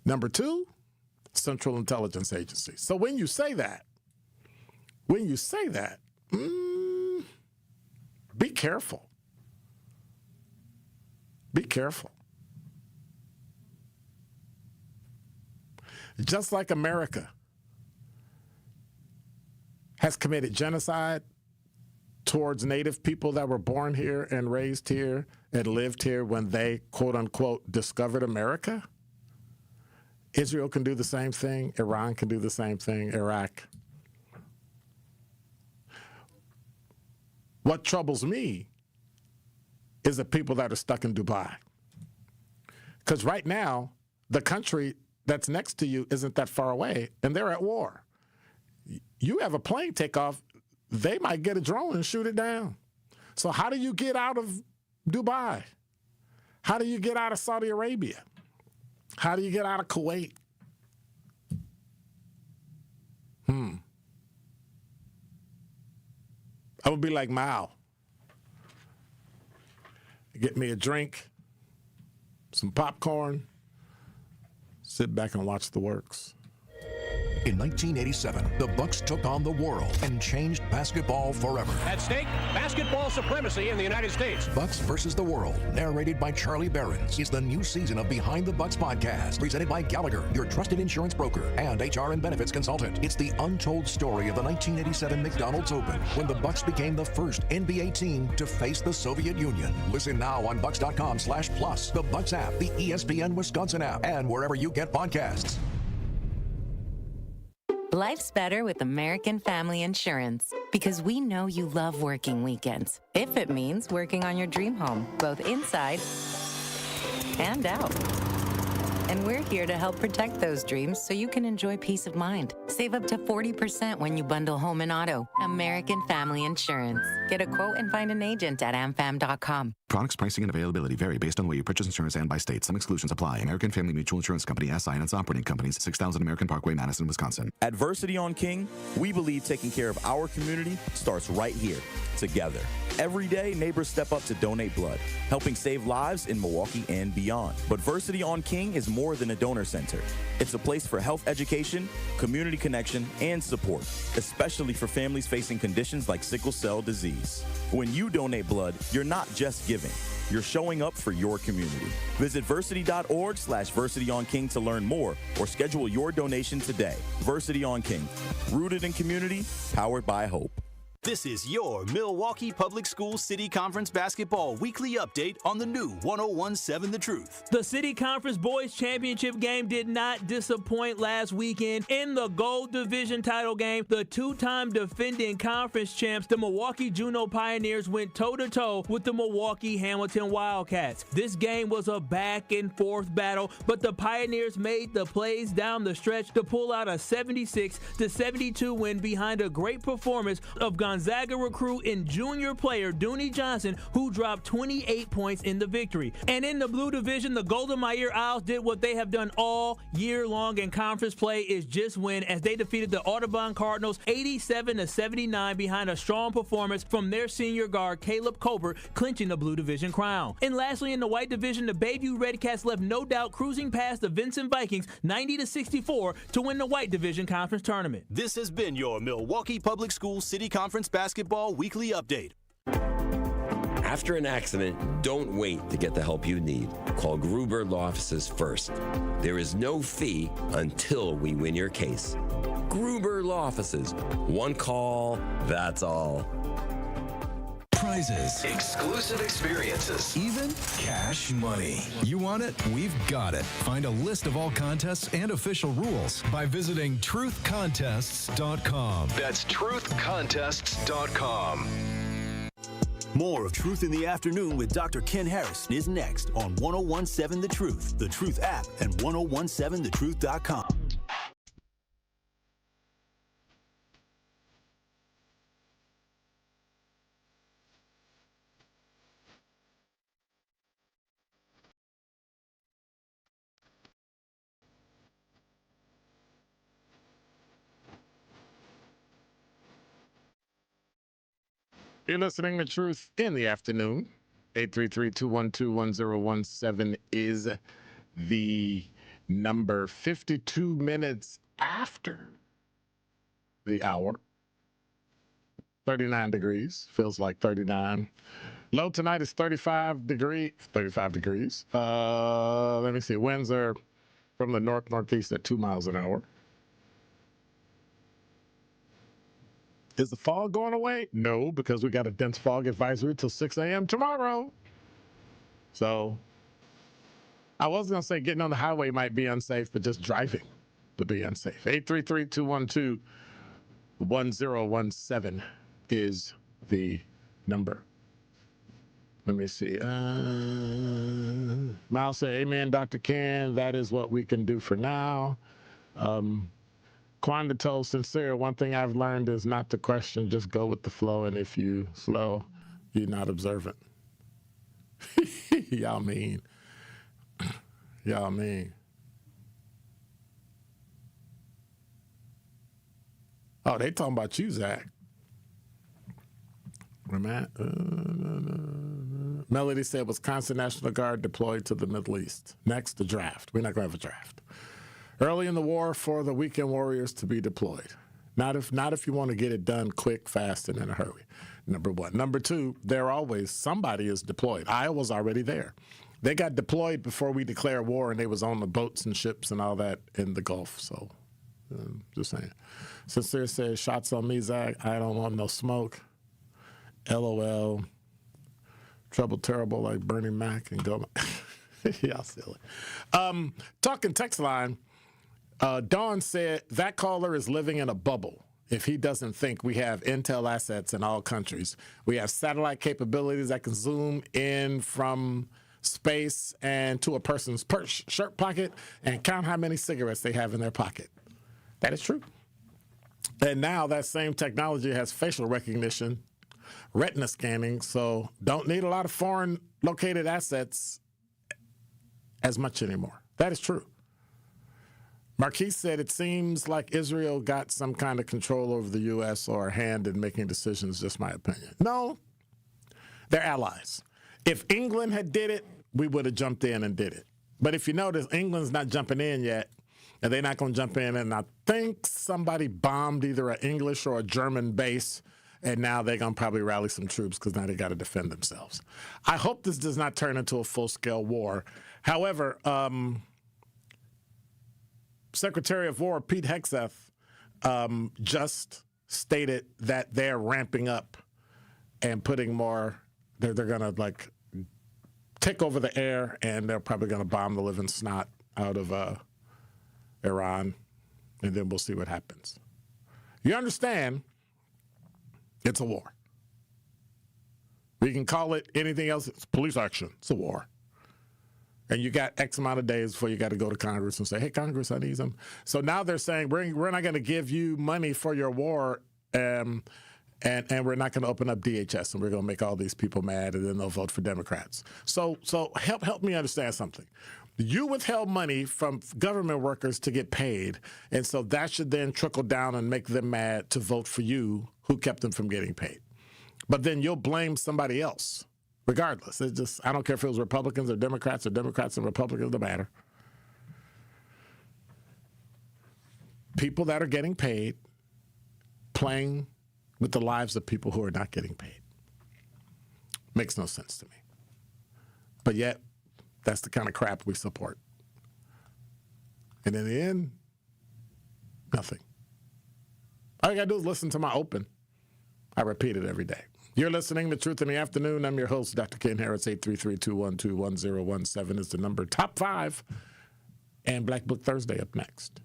Number two, Central Intelligence Agency. So when you say that, be careful. Be careful. Just like America has committed genocide towards Native people that were born here and raised here and lived here when they, quote unquote, discovered America, Israel can do the same thing. Iran can do the same thing. Iraq. What troubles me is the people that are stuck in Dubai. Because right now, the country that's next to you isn't that far away, and they're at war. You have a plane take off, they might get a drone and shoot it down. So how do you get out of Dubai? How do you get out of Saudi Arabia? How do you get out of Kuwait? I would be like Mao. Get me a drink, some popcorn, sit back and watch the works. In 1987, the Bucks took on the world and changed basketball forever. At stake, basketball supremacy in the United States. Bucks versus the World, narrated by Charlie Behrens, is the new season of Behind the Bucks podcast, presented by Gallagher, your trusted insurance broker and HR and benefits consultant. It's the untold story of the 1987 McDonald's Open, when the Bucks became the first NBA team to face the Soviet Union. Listen now on Bucks.com/plus, the Bucks app, the ESPN Wisconsin app, and wherever you get podcasts. Life's better with American Family Insurance because we know you love working weekends. If it means working on your dream home, both inside and out. And we're here to help protect those dreams so you can enjoy peace of mind. Save up to 40% when you bundle home and auto. American Family Insurance. Get a quote and find an agent at amfam.com. Products, pricing, and availability vary based on the way you purchase insurance and by state. Some exclusions apply. American Family Mutual Insurance Company, SI, and its operating companies, 6000 American Parkway, Madison, Wisconsin. At Versity on King, we believe taking care of our community starts right here, together. Every day, neighbors step up to donate blood, helping save lives in Milwaukee and beyond. But Versity on King is more than a donor center. It's a place for health education, community connection, and support, especially for families facing conditions like sickle cell disease. When you donate blood, you're not just giving. You're showing up for your community. Visit versity.org/Versity on King to learn more or schedule your donation today. Versity on King, rooted in community, powered by hope. This is your Milwaukee Public Schools City Conference Basketball Weekly Update on the new 1017 The Truth. The City Conference Boys Championship game did not disappoint last weekend. In the Gold Division title game, the two-time defending conference champs, the Milwaukee Juneau Pioneers, went toe-to-toe with the Milwaukee Hamilton Wildcats. This game was a back-and-forth battle, but the Pioneers made the plays down the stretch to pull out a 76-72 win behind a great performance of Gonzaga recruit and junior player Dooney Johnson, who dropped 28 points in the victory. And in the Blue Division, the Golden Meyer Owls did what they have done all year long in conference play, is just win, as they defeated the Audubon Cardinals 87-79 behind a strong performance from their senior guard Caleb Colbert, clinching the Blue Division crown. And lastly, in the White Division, the Bayview Redcats left no doubt cruising past the Vincent Vikings 90-64 to win the White Division Conference tournament. This has been your Milwaukee Public Schools City Conference Basketball Weekly Update. After an accident, don't wait to get the help you need. Call Gruber Law Offices first. There is no fee until we win your case. Gruber Law Offices. One call, that's all. Prizes, exclusive experiences, even cash money. You want it? We've got it. Find a list of all contests and official rules by visiting truthcontests.com. That's truthcontests.com. More of Truth in the Afternoon with Dr. Ken Harris is next on 1017 The Truth app, and 1017thetruth.com. You're listening to Truth in the Afternoon. 833-212-1017 is the number. 52 minutes after the hour. 39 degrees. Feels like 39. Low tonight is 35 degrees. Let me see. Winds are from the north-northeast at 2 miles an hour. Is the fog going away? No, because we got a dense fog advisory till 6 a.m. tomorrow. So I was going to say getting on the highway might be unsafe, but just driving would be unsafe. 833-212-1017 is the number. Let me see. Miles said, amen, Dr. Ken. That is what we can do for now. Quanda told Sincere, one thing I've learned is not to question, just go with the flow. And if you slow, you're not observant. Y'all mean. Y'all mean. Oh, they talking about you, Zach. Where am I? Melody said Wisconsin National Guard deployed to the Middle East. Next, the draft. We're not going to have a draft. Early in the war for the weekend warriors to be deployed. Not if you want to get it done quick, fast, and in a hurry. Number one. Number two, somebody is deployed. Iowa's already there. They got deployed before we declared war, and they was on the boats and ships and all that in the Gulf. So, just saying. Sincere says, shots on me, Zach. I don't want no smoke. LOL. Trouble terrible like Bernie Mac and go. Y'all silly. Talking text line. Dawn said that caller is living in a bubble if he doesn't think we have intel assets in all countries. We have satellite capabilities that can zoom in from space and to a person's shirt pocket and count how many cigarettes they have in their pocket. That is true. And now that same technology has facial recognition, retina scanning, so don't need a lot of foreign located assets as much anymore. That is true. Marquise said it seems like Israel got some kind of control over the U.S. or a hand in making decisions, just my opinion. No, they're allies. If England had did it, we would have jumped in and did it. But if you notice, England's not jumping in yet, and they're not going to jump in. And I think somebody bombed either an English or a German base, and now they're going to probably rally some troops because now they got to defend themselves. I hope this does not turn into a full-scale war. However, Secretary of War Pete Hegseth just stated that they're ramping up and putting more. They're going to take over the air, and they're probably going to bomb the living snot out of Iran, and then we'll see what happens. You understand? It's a war. We can call it anything else. It's police action. It's a war. And you got X amount of days before you got to go to Congress and say, hey, Congress, I need some. So now they're saying, we're not going to give you money for your war, and we're not going to open up DHS, and we're going to make all these people mad, and then they'll vote for Democrats. So help me understand something. You withheld money from government workers to get paid, and so that should then trickle down and make them mad to vote for you who kept them from getting paid. But then you'll blame somebody else. Regardless, it's just, I don't care if it was Republicans or Democrats and Republicans, it doesn't matter. People that are getting paid playing with the lives of people who are not getting paid. Makes no sense to me. But yet, that's the kind of crap we support. And in the end, nothing. All you got to do is listen to my open. I repeat it every day. You're listening to Truth in the Afternoon. I'm your host, Dr. Ken Harris. 833-212-1017 is the number. Top 5 and Black Book Thursday up next.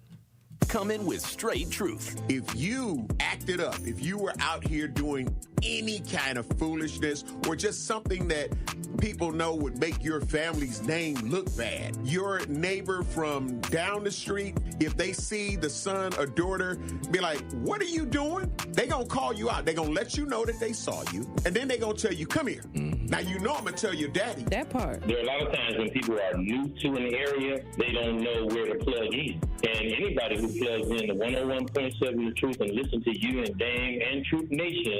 Come in with straight truth. If you acted up, if you were out here doing any kind of foolishness or just something that people know would make your family's name look bad, your neighbor from down the street, if they see the son or daughter, be like, what are you doing? They gonna call you out. They gonna let you know that they saw you, and then they gonna tell you, come here. Now you know I'm gonna tell your daddy. That part. There are a lot of times when people are new to an area, they don't know where to plug in. And anybody who plugs in the 101.7 The Truth and listen to you and Dame and Truth Nation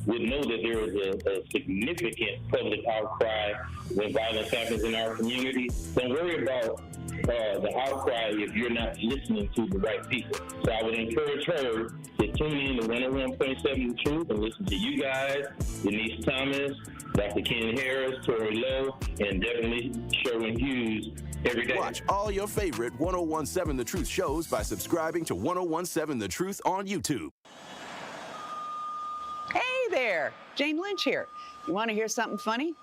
would know that there is a significant public outcry when violence happens in our community. Don't worry about the outcry if you're not listening to the right people. So I would encourage her to tune in to 101.7 The Truth and listen to you guys, Denise Thomas, Dr. Ken Harris, Tori Lowe, and definitely Sherwin Hughes every day. Watch all your favorite 1017 The Truth shows by subscribing to 1017 The Truth on YouTube. Hey there, Jane Lynch here. You want to hear something funny?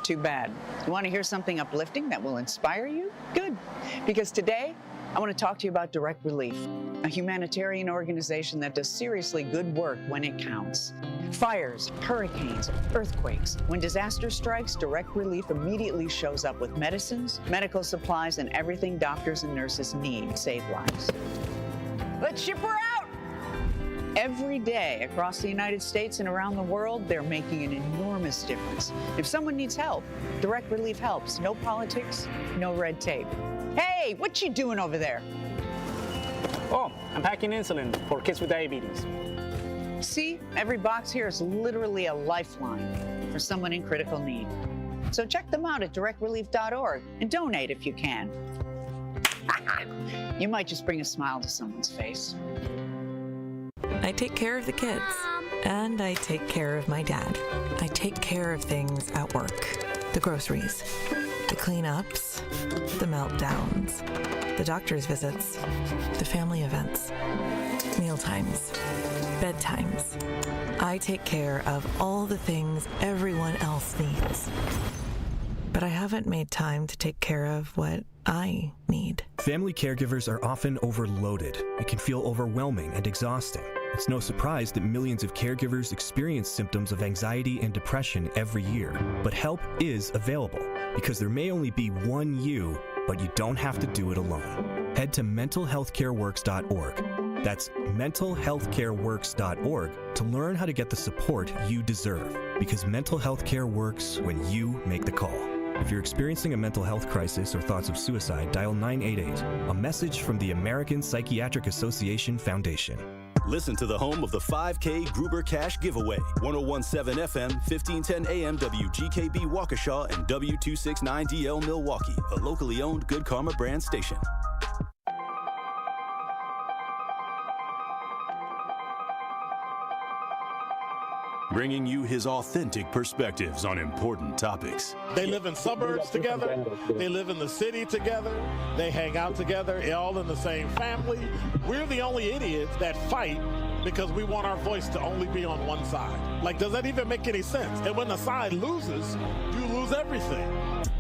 Too bad. You want to hear something uplifting that will inspire you? Good. Because today, I want to talk to you about Direct Relief, a humanitarian organization that does seriously good work when it counts. Fires, hurricanes, earthquakes. When disaster strikes, Direct Relief immediately shows up with medicines, medical supplies, and everything doctors and nurses need to save lives. Let's ship her out! Every day across the United States and around the world, they're making an enormous difference. If someone needs help, Direct Relief helps. No politics, no red tape. Hey, what you doing over there? Oh, I'm packing insulin for kids with diabetes. See, every box here is literally a lifeline for someone in critical need. So check them out at directrelief.org and donate if you can. You might just bring a smile to someone's face. I take care of the kids, and I take care of my dad. I take care of things at work. The groceries, the cleanups, the meltdowns, the doctor's visits, the family events, mealtimes, bedtimes. I take care of all the things everyone else needs. But I haven't made time to take care of what I need. Family caregivers are often overloaded. It can feel overwhelming and exhausting. It's no surprise that millions of caregivers experience symptoms of anxiety and depression every year. But help is available, because there may only be one you, but you don't have to do it alone. Head to mentalhealthcareworks.org. That's mentalhealthcareworks.org to learn how to get the support you deserve, because mental health care works when you make the call. If you're experiencing a mental health crisis or thoughts of suicide, dial 988, a message from the American Psychiatric Association Foundation. Listen to the home of the 5K Gruber Cash Giveaway. 1017 FM, 1510 AM, WGKB Waukesha, and W269DL Milwaukee, a locally owned Good Karma brand station. Bringing you his authentic perspectives on important topics. They live in suburbs together. They live in the city together. They hang out together, all in the same family. We're the only idiots that fight because we want our voice to only be on one side. Like, does that even make any sense? And when the side loses, you lose everything.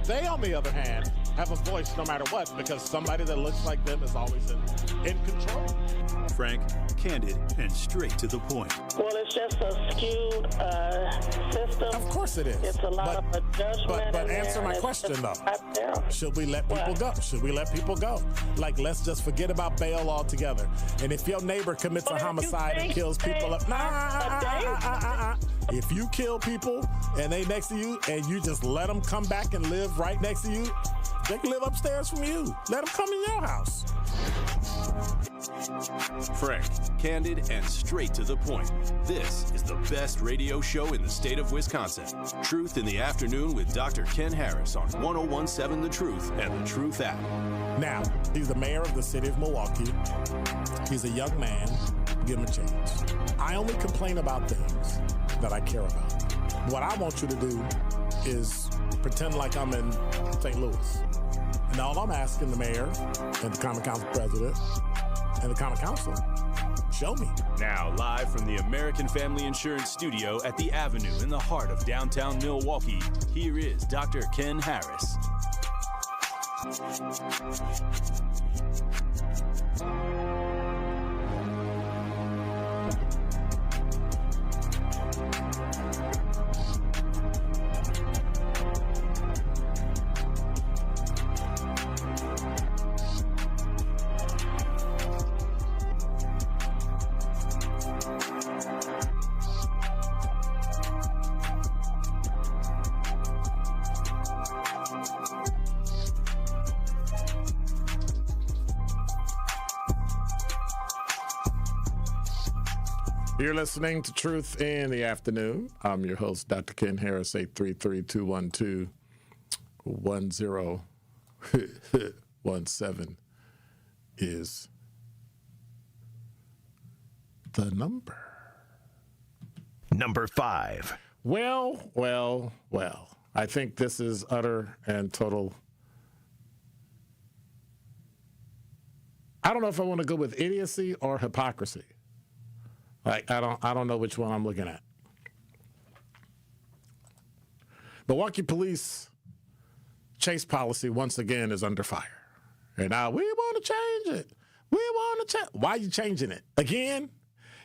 They, on the other hand, have a voice no matter what, because somebody that looks like them is always in control. Frank, candid, and straight to the point. Well, it's just a skewed system. Of course it is. It's a lot of adjustment. But answer my question, though. Should we let people go? Should we let people go? Like, let's just forget about bail altogether. And if your neighbor commits a homicide and kills people up, if you kill people and they next to you and you just let them come back and live right next to you, they can live upstairs from you. Let them come in your house. Frank, candid, and straight to the point. This is the best radio show in the state of Wisconsin. Truth in the Afternoon with Dr. Ken Harris on 1017 The Truth and The Truth app. Now, he's the mayor of the city of Milwaukee. He's a young man. Give him a chance. I only complain about things that I care about. What I want you to do is pretend like I'm in St. Louis. And all I'm asking the mayor and the Common Council president and the Common Council, show me. Now, live from the American Family Insurance Studio at the Avenue in the heart of downtown Milwaukee, here is Dr. Ken Harris. You're listening to Truth in the Afternoon. I'm your host, Dr. Ken Harris. 833-212-1017 is the number. Number 5. Well. I think this is utter and total. I don't know if I want to go with idiocy or hypocrisy. Like, I don't know which one I'm looking at. Milwaukee police chase policy once again is under fire. And now we want to change it. Why are you changing it? Again,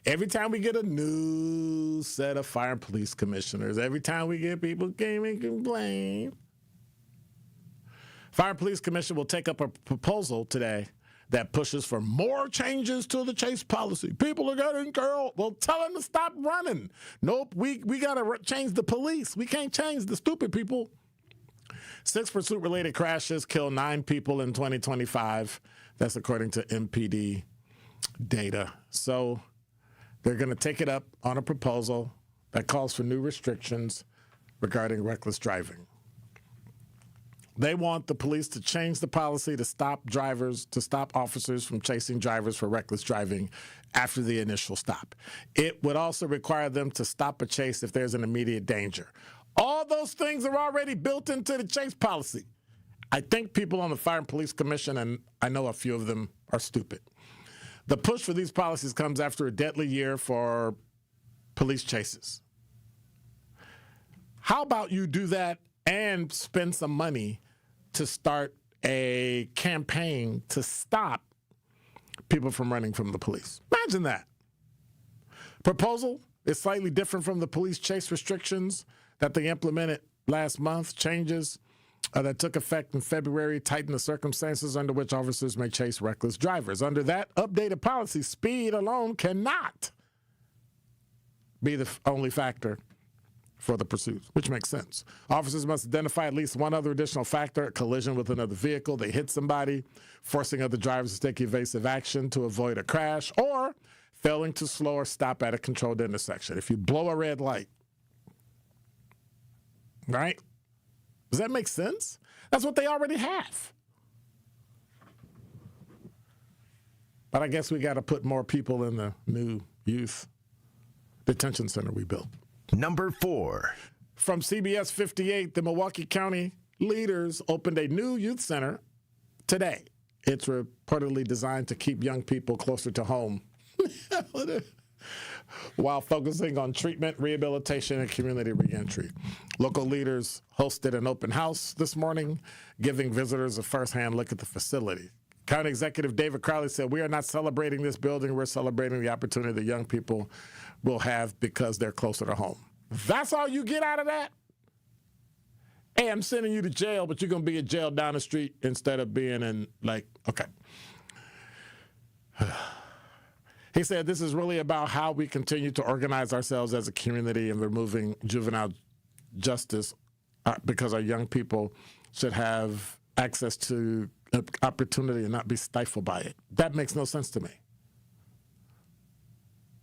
every time we get a new set of fire and police commissioners, every time we get people came and complain, Fire and Police Commission will take up a proposal today that pushes for more changes to the chase policy. People are getting killed. Well, tell them to stop running. Nope, we got to change the police. We can't change the stupid people. 6 pursuit-related crashes killed 9 people in 2025. That's according to MPD data. So they're going to take it up on a proposal that calls for new restrictions regarding reckless driving. They want the police to change the policy to stop officers from chasing drivers for reckless driving after the initial stop. It would also require them to stop a chase if there's an immediate danger. All those things are already built into the chase policy. I think people on the Fire and Police Commission, and I know a few of them, are stupid. The push for these policies comes after a deadly year for police chases. How about you do that and spend some money to start a campaign to stop people from running from the police? Imagine that. Proposal is slightly different from the police chase restrictions that they implemented last month. Changes that took effect in February tighten the circumstances under which officers may chase reckless drivers. Under that updated policy, speed alone cannot be the only factor for the pursuit, which makes sense. Officers must identify at least one other additional factor: a collision with another vehicle, they hit somebody, forcing other drivers to take evasive action to avoid a crash, or failing to slow or stop at a controlled intersection. If you blow a red light, right? Does that make sense? That's what they already have. But I guess we got to put more people in the new youth detention center we built. Number 4. From CBS 58, the Milwaukee County leaders opened a new youth center today. It's reportedly designed to keep young people closer to home while focusing on treatment, rehabilitation, and community reentry. Local leaders hosted an open house this morning, giving visitors a firsthand look at the facility. County Executive David Crowley said, "We are not celebrating this building. We're celebrating the opportunity that young people will have because they're closer to home." That's all you get out of that? Hey, I'm sending you to jail, but you're going to be in jail down the street instead of being in, okay. He said, "This is really about how we continue to organize ourselves as a community and removing juvenile justice because our young people should have access to opportunity and not be stifled by it." That makes no sense to me.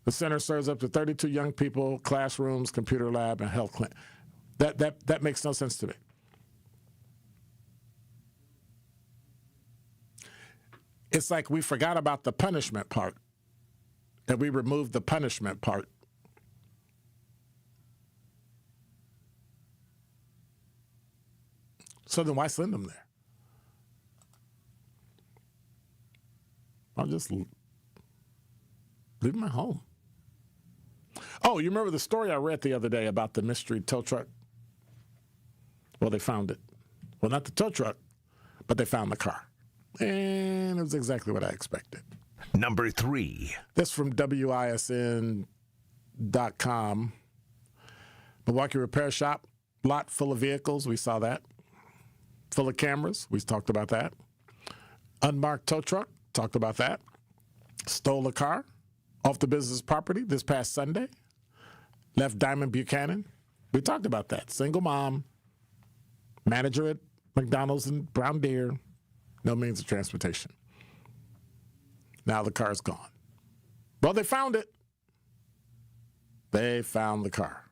The center serves up to 32 young people, classrooms, computer lab, and health clinic. That makes no sense to me. It's like we forgot about the punishment part, and we removed the punishment part. So then why send them there? I'll just leave them at home. Oh, you remember the story I read the other day about the mystery tow truck? Well, they found it. Well, not the tow truck, but they found the car. And it was exactly what I expected. Number 3. This from WISN.com. Milwaukee repair shop, lot full of vehicles. We saw that. Full of cameras. We talked about that. Unmarked tow truck. Talked about that. Stole a car off the business property this past Sunday. Left Diamond Buchanan. We talked about that. Single mom, manager at McDonald's in Brown Deer, no means of transportation. Now the car's gone. Well, they found it. They found the car.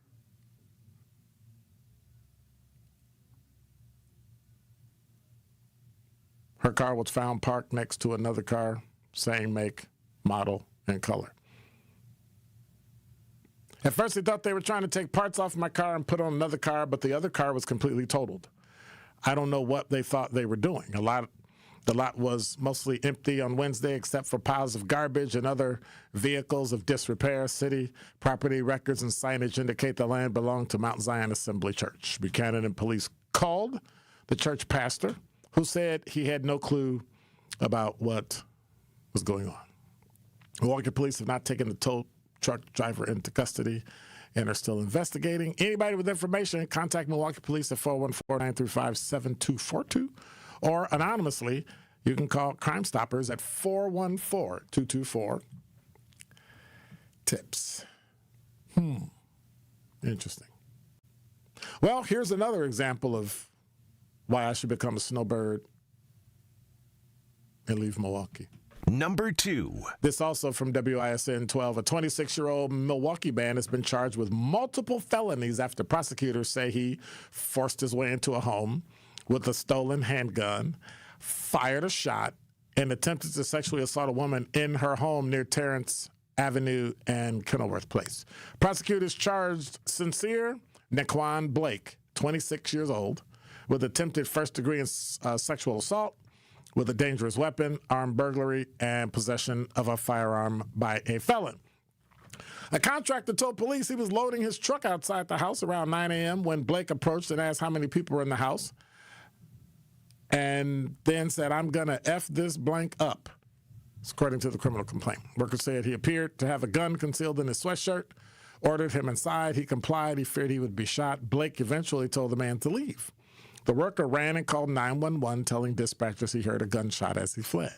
Her car was found parked next to another car, same make, model, and color. At first, they thought they were trying to take parts off my car and put on another car, but the other car was completely totaled. I don't know what they thought they were doing. The lot was mostly empty on Wednesday except for piles of garbage and other vehicles of disrepair. City property records and signage indicate the land belonged to Mount Zion Assembly Church. Buchanan and police called the church pastor, who said he had no clue about what was going on. Milwaukee police have not taken the tow truck driver into custody and are still investigating. Anybody with information, contact Milwaukee Police at 414-935-7242, or anonymously, you can call Crime Stoppers at 414-224-TIPS. Interesting. Well, here's another example of why I should become a snowbird and leave Milwaukee. Number 2. This also from WISN 12. A 26-year-old Milwaukee man has been charged with multiple felonies after prosecutors say he forced his way into a home with a stolen handgun, fired a shot, and attempted to sexually assault a woman in her home near Terrence Avenue and Kenilworth Place. Prosecutors charged Sincere Naquan Blake, 26 years old, with attempted first-degree sexual assault with a dangerous weapon, armed burglary, and possession of a firearm by a felon. A contractor told police he was loading his truck outside the house around 9 a.m. when Blake approached and asked how many people were in the house, and then said, "I'm going to F this blank up," according to the criminal complaint. Workers said he appeared to have a gun concealed in his sweatshirt, ordered him inside. He complied. He feared he would be shot. Blake eventually told the man to leave. The worker ran and called 911, telling dispatchers he heard a gunshot as he fled.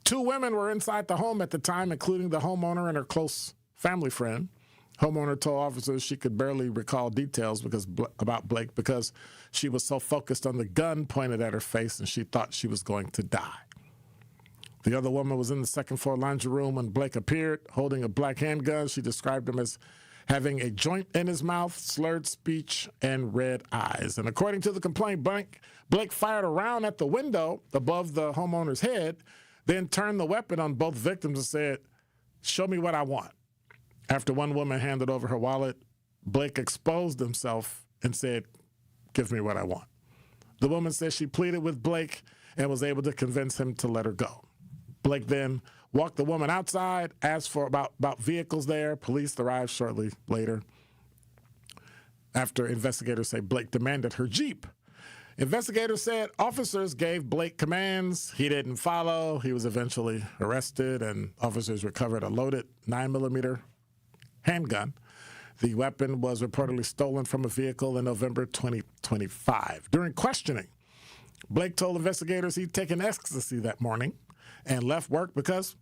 2 women were inside the home at the time, including the homeowner and her close family friend. Homeowner told officers she could barely recall details about Blake because she was so focused on the gun pointed at her face and she thought she was going to die. The other woman was in the second-floor laundry room when Blake appeared, holding a black handgun. She described him as having a joint in his mouth, slurred speech, and red eyes. And according to the complaint, Blake fired a round at the window above the homeowner's head, then turned the weapon on both victims and said, "Show me what I want." After one woman handed over her wallet, Blake exposed himself and said, "Give me what I want." The woman said she pleaded with Blake and was able to convince him to let her go. Blake then walked the woman outside, asked for about vehicles there. Police arrived shortly later after investigators say Blake demanded her Jeep. Investigators said officers gave Blake commands he didn't follow. He was eventually arrested, and officers recovered a loaded 9mm handgun. The weapon was reportedly stolen from a vehicle in November 2025. During questioning, Blake told investigators he'd taken ecstasy that morning and left work because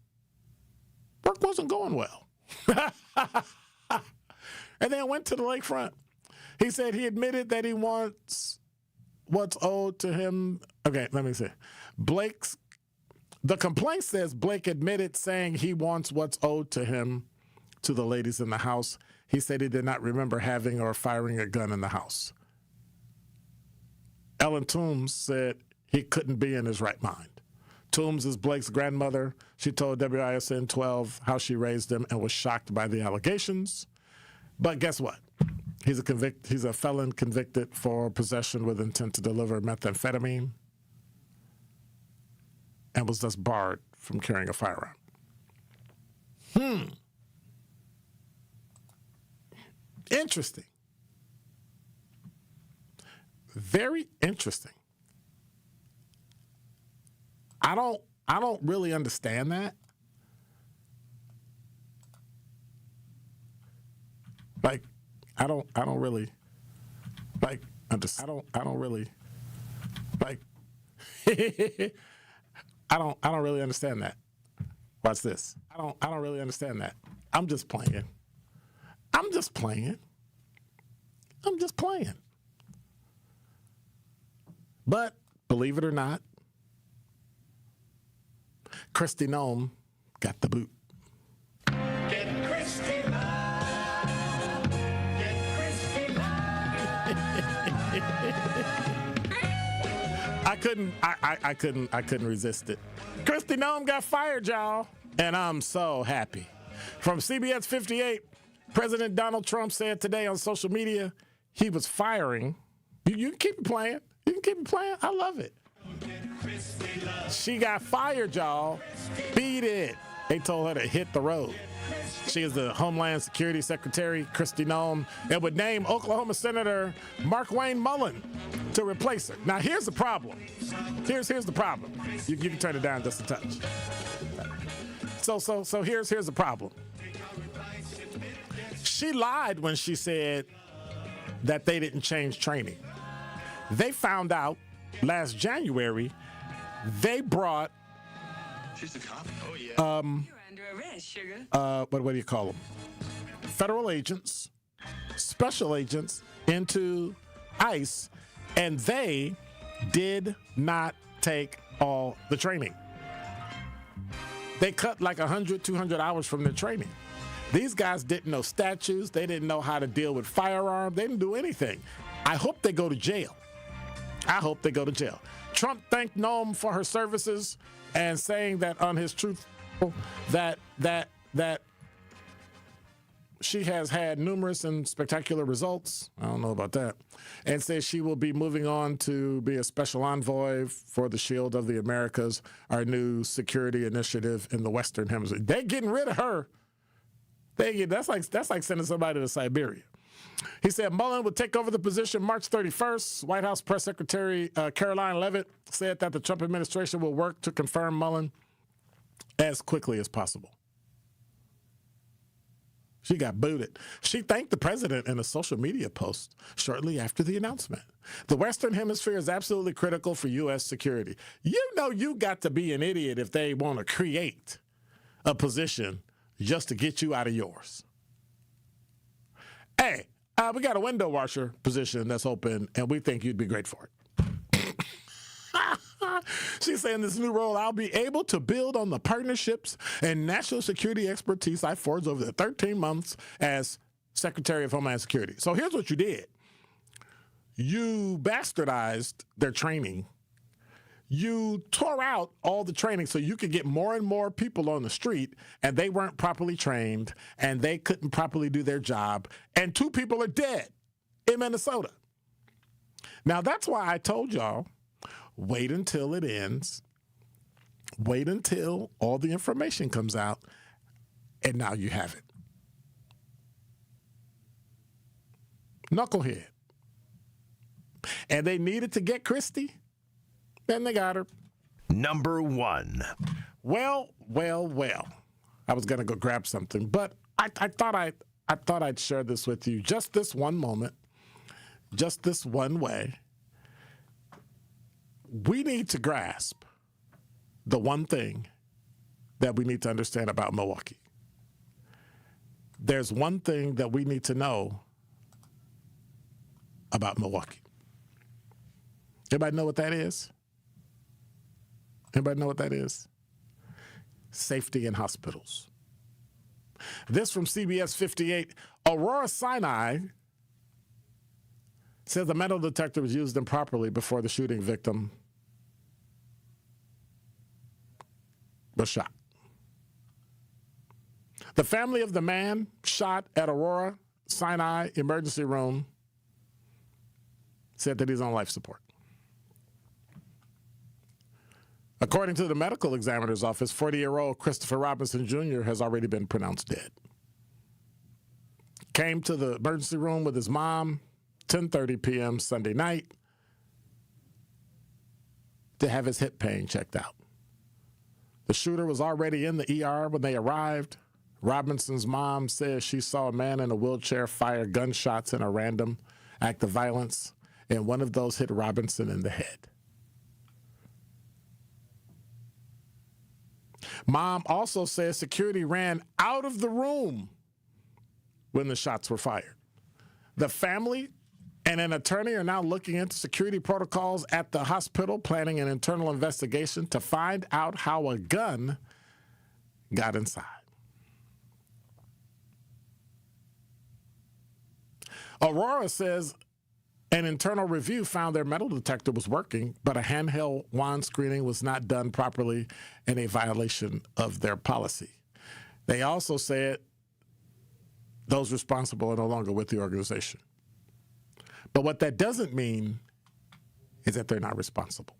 work wasn't going well. And then went to the lakefront. He said he admitted that he wants what's owed to him. Okay, let me see. The complaint says Blake admitted saying he wants what's owed to him to the ladies in the house. He said he did not remember having or firing a gun in the house. Ellen Toombs said he couldn't be in his right mind. Toombs is Blake's grandmother. She told WISN 12 how she raised him and was shocked by the allegations. But guess what? He's a felon convicted for possession with intent to deliver methamphetamine and was thus barred from carrying a firearm. Interesting. Very interesting. I don't really understand that. Like, I don't really like understand. I don't really like. I don't really understand that. Watch this. I don't really understand that. I'm just playing. But believe it or not, Kristi Noem got the boot. Get Kristi now. couldn't resist it. Kristi Noem got fired, y'all, and I'm so happy. From CBS 58, President Donald Trump said today on social media he was firing. You can keep it playing. You can keep it playing. I love it. She got fired, y'all. Beat it. They told her to hit the road. She is the Homeland Security Secretary, Kristi Noem, and would name Oklahoma Senator Markwayne Mullin to replace her. Now, here's the problem. Here's the problem. You can turn it down just a touch. So here's the problem. She lied when she said that they didn't change training. They found out last January they brought what do you call them? Federal agents, special agents into ICE, and they did not take all the training. They cut like 100, 200 hours from their training. These guys didn't know statutes. They didn't know how to deal with firearms. They didn't do anything. I hope they go to jail. Trump thanked Noem for her services and saying that on his truth that she has had numerous and spectacular results. I don't know about that. And says she will be moving on to be a special envoy for the Shield of the Americas, our new security initiative in the Western Hemisphere. They're getting rid of her. That's like sending somebody to Siberia. He said Mullin would take over the position March 31st. White House Press Secretary Caroline Leavitt said that the Trump administration will work to confirm Mullin as quickly as possible. She got booted. She thanked the president in a social media post shortly after the announcement. The Western Hemisphere is absolutely critical for U.S. security. You know you got to be an idiot if they want to create a position just to get you out of yours. Hey, we got a window washer position that's open, and we think you'd be great for it. She's saying this new role, I'll be able to build on the partnerships and national security expertise I forged over the 13 months as Secretary of Homeland Security. So here's what you did. You bastardized their training. You tore out all the training so you could get more and more people on the street, and they weren't properly trained, and they couldn't properly do their job, and 2 people are dead in Minnesota. Now, that's why I told y'all, wait until it ends. Wait until all the information comes out, and now you have it. Knucklehead. And they needed to get Kristi. Then they got her. Number 1. Well. I was gonna go grab something, but I thought I'd share this with you. Just this one moment, just this one way. We need to grasp the one thing that we need to understand about Milwaukee. There's one thing that we need to know about Milwaukee. Everybody know what that is? Anybody know what that is? Safety in hospitals. This from CBS 58. Aurora Sinai says the metal detector was used improperly before the shooting victim was shot. The family of the man shot at Aurora Sinai emergency room said that he's on life support. According to the medical examiner's office, 40-year-old Christopher Robinson Jr. has already been pronounced dead. Came to the emergency room with his mom, 10:30 p.m. Sunday night, to have his hip pain checked out. The shooter was already in the ER when they arrived. Robinson's mom says she saw a man in a wheelchair fire gunshots in a random act of violence, and one of those hit Robinson in the head. Mom also says security ran out of the room when the shots were fired. The family and an attorney are now looking into security protocols at the hospital, planning an internal investigation to find out how a gun got inside. Aurora says An internal review found their metal detector was working, but a handheld wand screening was not done properly in a violation of their policy. They also said those responsible are no longer with the organization. But what that doesn't mean is that they're not responsible.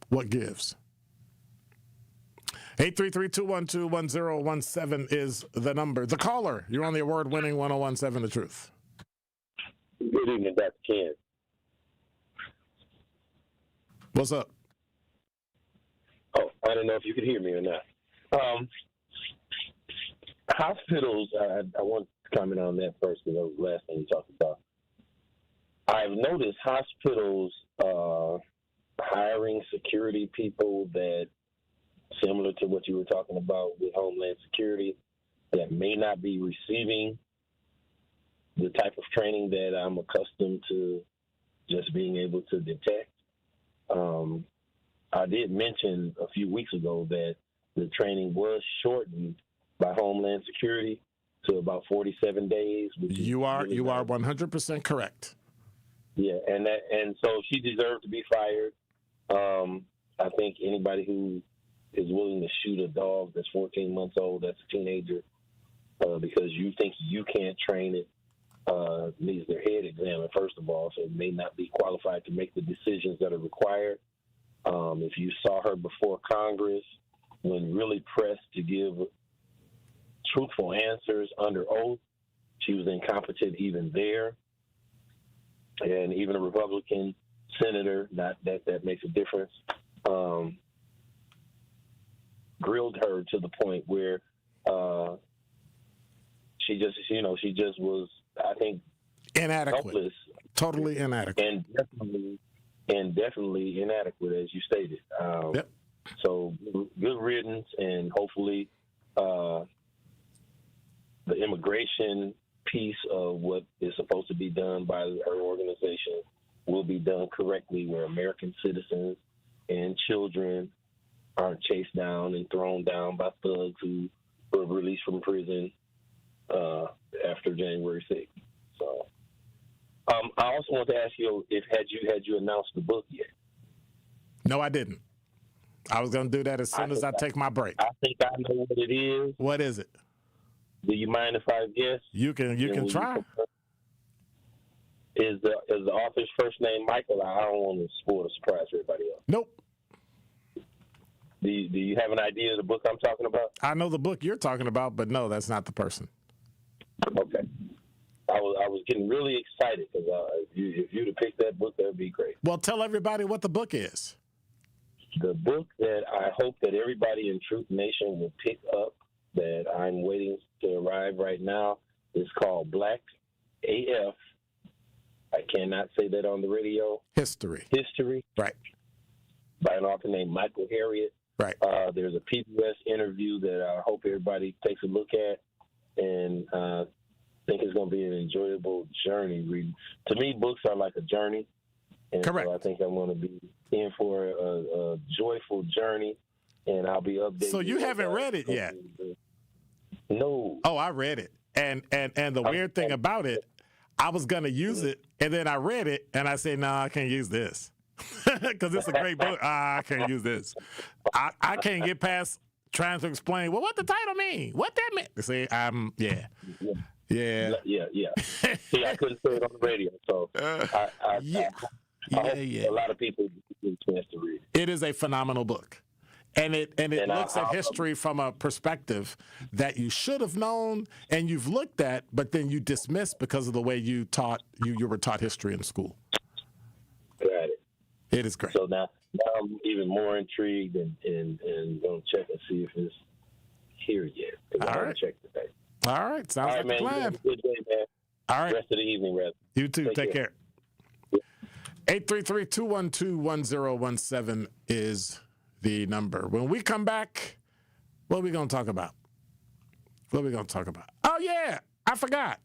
What gives? 833-212-1017 is the number. The caller, you're on the award-winning 1017 The Truth. Good evening, Dr. Ken. What's up? Oh, I don't know if you could hear me or not. Hospitals, I want to comment on that first because that was the last thing you talked about. I've noticed hospitals hiring security people that, similar to what you were talking about with Homeland Security, that may not be receiving the type of training that I'm accustomed to just being able to detect. I did mention a few weeks ago that the training was shortened by Homeland Security to about 47 days. You are 100% correct. Yeah, and so she deserved to be fired. I think anybody who is willing to shoot a dog that's 14 months old, that's a teenager, because you think you can't train it, needs their head examined, first of all, so it may not be qualified to make the decisions that are required. If you saw her before Congress, when really pressed to give truthful answers under oath, she was incompetent even there. And even a Republican senator, not that makes a difference, grilled her to the point where she just was, I think, inadequate, helpless, totally inadequate, and definitely inadequate, as you stated. Yep. So good riddance, and hopefully the immigration piece of what is supposed to be done by her organization will be done correctly, where American citizens and children aren't chased down and thrown down by thugs who were released from prison after January 6th. So I also want to ask you if had you announced the book yet? No, I didn't. I was going to do that as soon as I take my break. I think I know what it is. What is it? Do you mind if I guess? You can try. Is the author's first name Michael? I don't want to spoil the surprise for everybody else. Nope. Do you have an idea of the book I'm talking about? I know the book you're talking about, but no, that's not the person. Okay. I was getting really excited because if you'd have picked that book, that would be great. Well, tell everybody what the book is. The book that I hope that everybody in Truth Nation will pick up, that I'm waiting to arrive right now, is called Black AF. I cannot say that on the radio. History. Right. By an author named Michael Harriot. Right. There's a PBS interview that I hope everybody takes a look at, and I think it's going to be an enjoyable journey reading. To me, books are like a journey. And correct. So I think I'm going to be in for a joyful journey, and I'll be updating. So you haven't read it yet? No. Oh, I read it. And the weird thing about it, I was going to use it, and then I read it, and I said, no, I can't use this. Because it's a great book. I can't use this. I can't get past trying to explain, well, what the title mean? What that meant? See, yeah. See, I couldn't say it on the radio, so I hope a lot of people get a chance to read it. It is a phenomenal book. And it looks at history from a perspective that you should have known and you've looked at, but then you dismissed because of the way you were taught history in school. Got it. It is great. So now I'm even more intrigued and going to check and see if it's here yet. I haven't checked today. All right. Sounds like a plan. Have a good day, man. All right. Rest of the evening, Rev. You too. Take care. 833-212-1017 is the number. When we come back, what are we going to talk about? Oh, yeah. I forgot.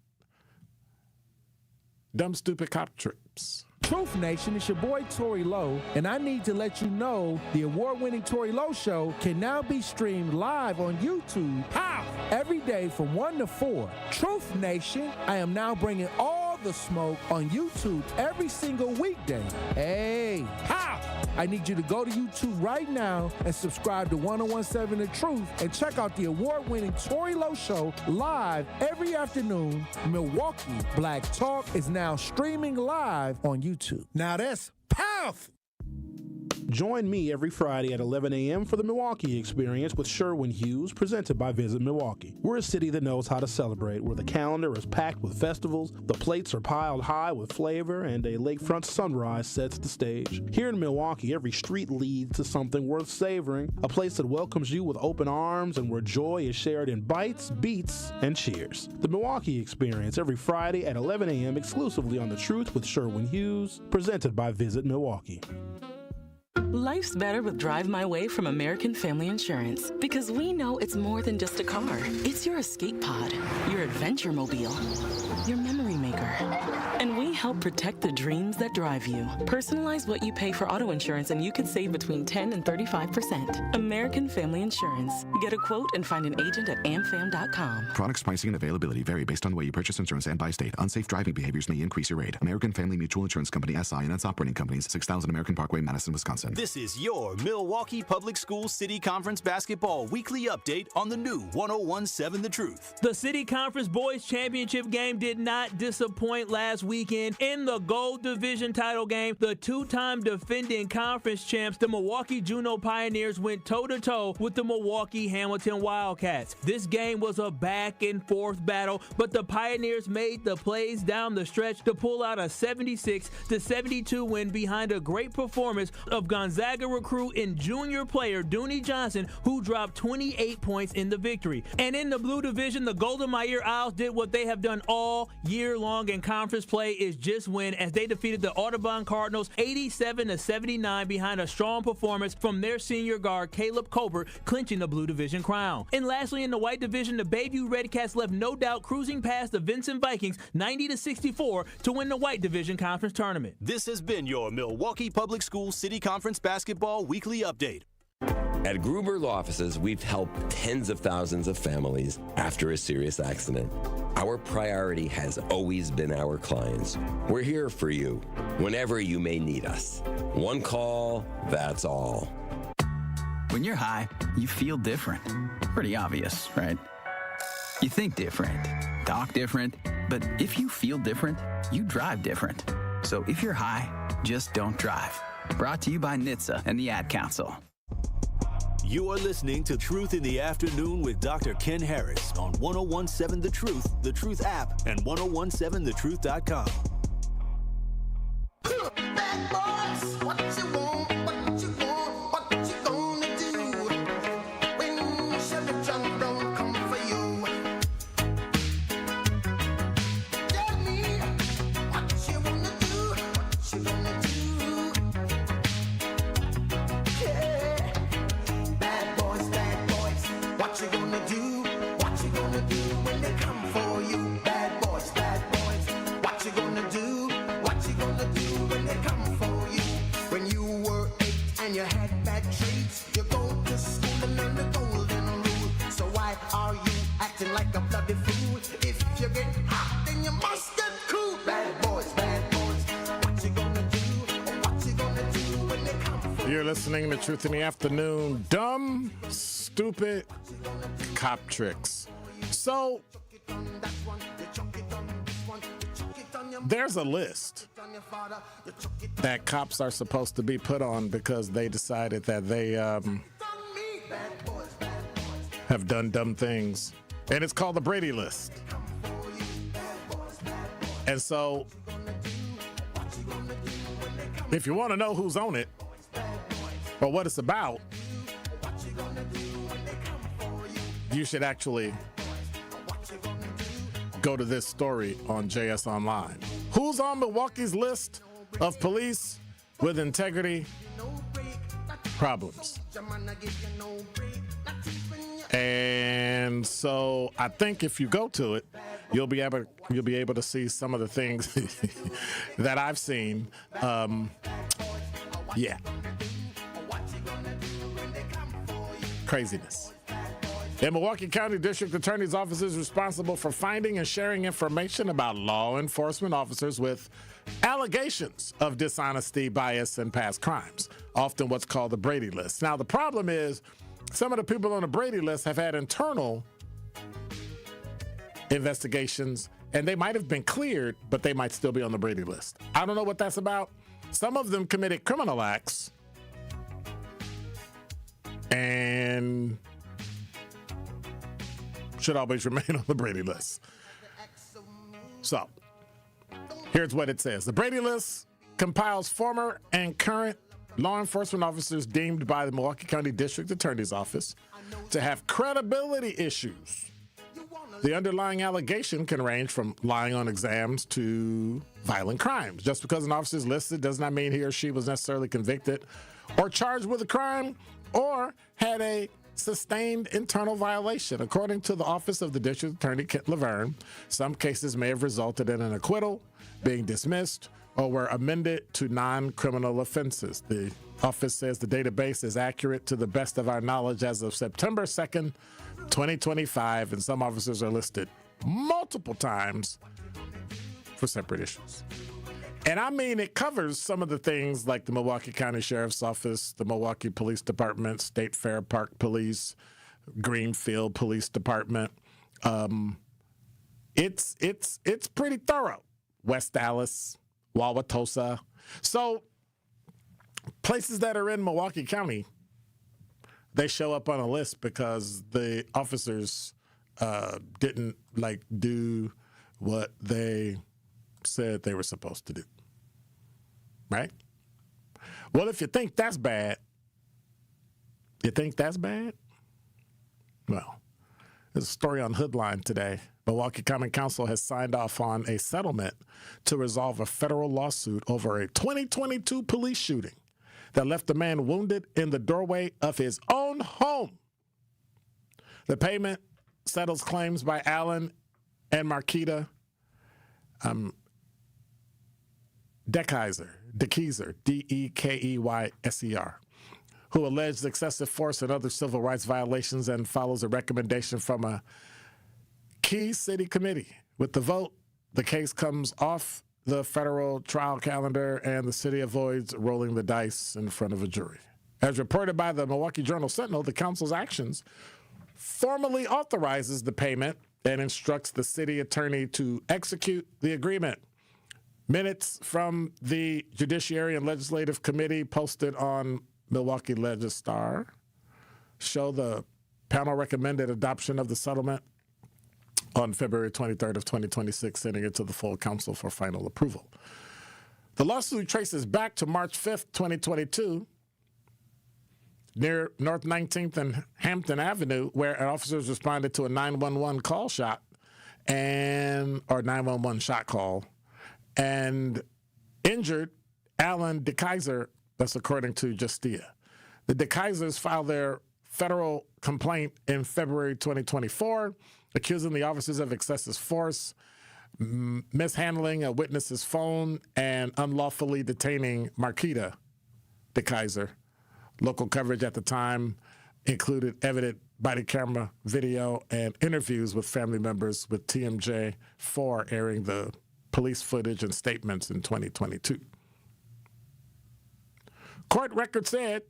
Dumb, stupid cop trips. Truth Nation, it's your boy Tory Lowe, and I need to let you know the award-winning Tory Lowe Show can now be streamed live on YouTube. How? every day from 1 to 4. Truth Nation, I am now bringing all the smoke on YouTube every single weekday. Hey, ha! I need you to go to YouTube right now and subscribe to 1017 The Truth and check out the award-winning Tory Lowe Show live every afternoon. Milwaukee Black Talk is now streaming live on YouTube. Now that's powerful. Join me every Friday at 11 a.m. for the Milwaukee Experience with Sherwin Hughes, presented by Visit Milwaukee. We're a city that knows how to celebrate, where the calendar is packed with festivals, the plates are piled high with flavor, and a lakefront sunrise sets the stage. Here in Milwaukee, every street leads to something worth savoring, a place that welcomes you with open arms and where joy is shared in bites, beats, and cheers. The Milwaukee Experience every Friday at 11 a.m. exclusively on The Truth with Sherwin Hughes, presented by Visit Milwaukee. Life's better with Drive My Way from American Family Insurance, because we know it's more than just a car. It's your escape pod, your adventure mobile, your memory maker. And we help protect the dreams that drive you. Personalize what you pay for auto insurance and you could save between 10 and 35%. American Family Insurance. Get a quote and find an agent at amfam.com. Products, pricing, and availability vary based on the way you purchase insurance and by state. Unsafe driving behaviors may increase your rate. American Family Mutual Insurance Company, SI, and its operating companies, 6000 American Parkway, Madison, Wisconsin. This is your Milwaukee Public Schools City Conference Basketball Weekly Update on the new 1017 The Truth. The City Conference Boys Championship game did not disappoint last weekend. In the Gold Division title game, the two-time defending conference champs, the Milwaukee Juno Pioneers, went toe-to-toe with the Milwaukee Hamilton Wildcats. This game was a back-and-forth battle, but the Pioneers made the plays down the stretch to pull out a 76-72 win behind a great performance of Gonzaga recruit and junior player Dooney Johnson, who dropped 28 points in the victory. And in the Blue Division, the Golden Meyer Owls did what they have done all year long in conference play, is just win, as they defeated the Audubon Cardinals 87-79 behind a strong performance from their senior guard Caleb Colbert, clinching the Blue Division crown. And lastly, in the White Division, the Bayview Redcats left no doubt cruising past the Vincent Vikings 90-64 to win the White Division Conference Tournament. This has been your Milwaukee Public Schools City Conference Basketball Weekly Update. At Gruber Law Offices, we've helped tens of thousands of families after a serious accident. Our priority has always been our clients. We're here for you whenever you may need us. One call, that's all. When you're high, you feel different. Pretty obvious, right? You think different, talk different, but if you feel different, you drive different. So if you're high, just don't drive. Brought to you by NHTSA and the Ad Council. You are listening to Truth in the Afternoon with Dr. Ken Harris on 1017 The Truth app, and 1017thetruth.com. Bad boys, what you want, what you want, what you gonna do when Chevy John don't come for you? Tell me what you wanna do, what you gonna do. Yeah. Bad boys, what you gonna do? What you gonna do when they come for you? Bad boys, what you gonna do? What you gonna do when they come for you? When you were 8 and you had bad traits, you go to school and learn the golden rule. So why are you acting like a bloody fool? If you get hot, then you must get cool. Bad boys, what you gonna do? What you gonna do when they come for you? You're listening to Truth in the Afternoon. Dumb, stupid cop tricks. So, there's a list that cops are supposed to be put on because they decided that they have done dumb things. And it's called the Brady List. And so, if you want to know who's on it or what it's about, you should actually go to this story on JS Online. Who's on Milwaukee's list of police with integrity problems? And so I think if you go to it, you'll be able to see some of the things that I've seen. Yeah. Craziness. The Milwaukee County District Attorney's Office is responsible for finding and sharing information about law enforcement officers with allegations of dishonesty, bias, and past crimes, often what's called the Brady List. Now, the problem is some of the people on the Brady List have had internal investigations, and they might have been cleared, but they might still be on the Brady List. I don't know what that's about. Some of them committed criminal acts and should always remain on the Brady List. So, here's what it says. The Brady List compiles former and current law enforcement officers deemed by the Milwaukee County District Attorney's Office to have credibility issues. The underlying allegation can range from lying on exams to violent crimes. Just because an officer is listed does not mean he or she was necessarily convicted or charged with a crime or had a sustained internal violation. According to the Office of the District Attorney, Kent Laverne, some cases may have resulted in an acquittal, being dismissed, or were amended to non-criminal offenses. The office says the database is accurate to the best of our knowledge as of September 2nd, 2025, and some officers are listed multiple times for separate issues. And I mean, it covers some of the things like the Milwaukee County Sheriff's Office, the Milwaukee Police Department, State Fair Park Police, Greenfield Police Department. It's pretty thorough. West Dallas, Wauwatosa. So places that are in Milwaukee County, they show up on a list because the officers didn't do what they said they were supposed to do. Right? Well, if you think that's bad, well, there's a story on Hoodline today. Milwaukee County Council has signed off on a settlement to resolve a federal lawsuit over a 2022 police shooting that left a man wounded in the doorway of his own home. The payment settles claims by Alan and Marquita Dekeyser, Dekeyser, who alleged excessive force and other civil rights violations and follows a recommendation from a key city committee. With the vote, the case comes off the federal trial calendar and the city avoids rolling the dice in front of a jury. As reported by the Milwaukee Journal-Sentinel, the council's actions formally authorizes the payment and instructs the city attorney to execute the agreement. Minutes from the Judiciary and Legislative Committee posted on Milwaukee Legistar show the panel recommended adoption of the settlement on February 23rd of 2026, sending it to the full council for final approval. The lawsuit traces back to March 5th, 2022, near North 19th and Hampton Avenue, where officers responded to a 911 call shot or 911 shot call and injured Alan Dekeyser. That's according to Justia. The Dekeysers filed their federal complaint in February 2024, accusing the officers of excessive force, mishandling a witness's phone, and unlawfully detaining Marquita Dekeyser. Local coverage at the time included evident body camera video and interviews with family members, with TMJ4 airing the police footage and statements in 2022. Court record said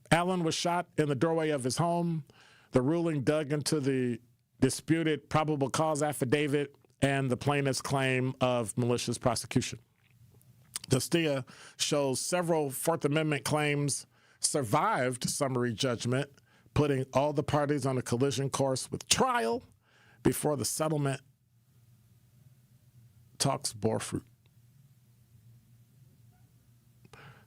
Allen was shot in the doorway of his home. The ruling dug into the disputed probable cause affidavit and the plaintiff's claim of malicious prosecution. Justia shows several Fourth Amendment claims survived summary judgment, putting all the parties on a collision course with trial before the settlement talks bore fruit.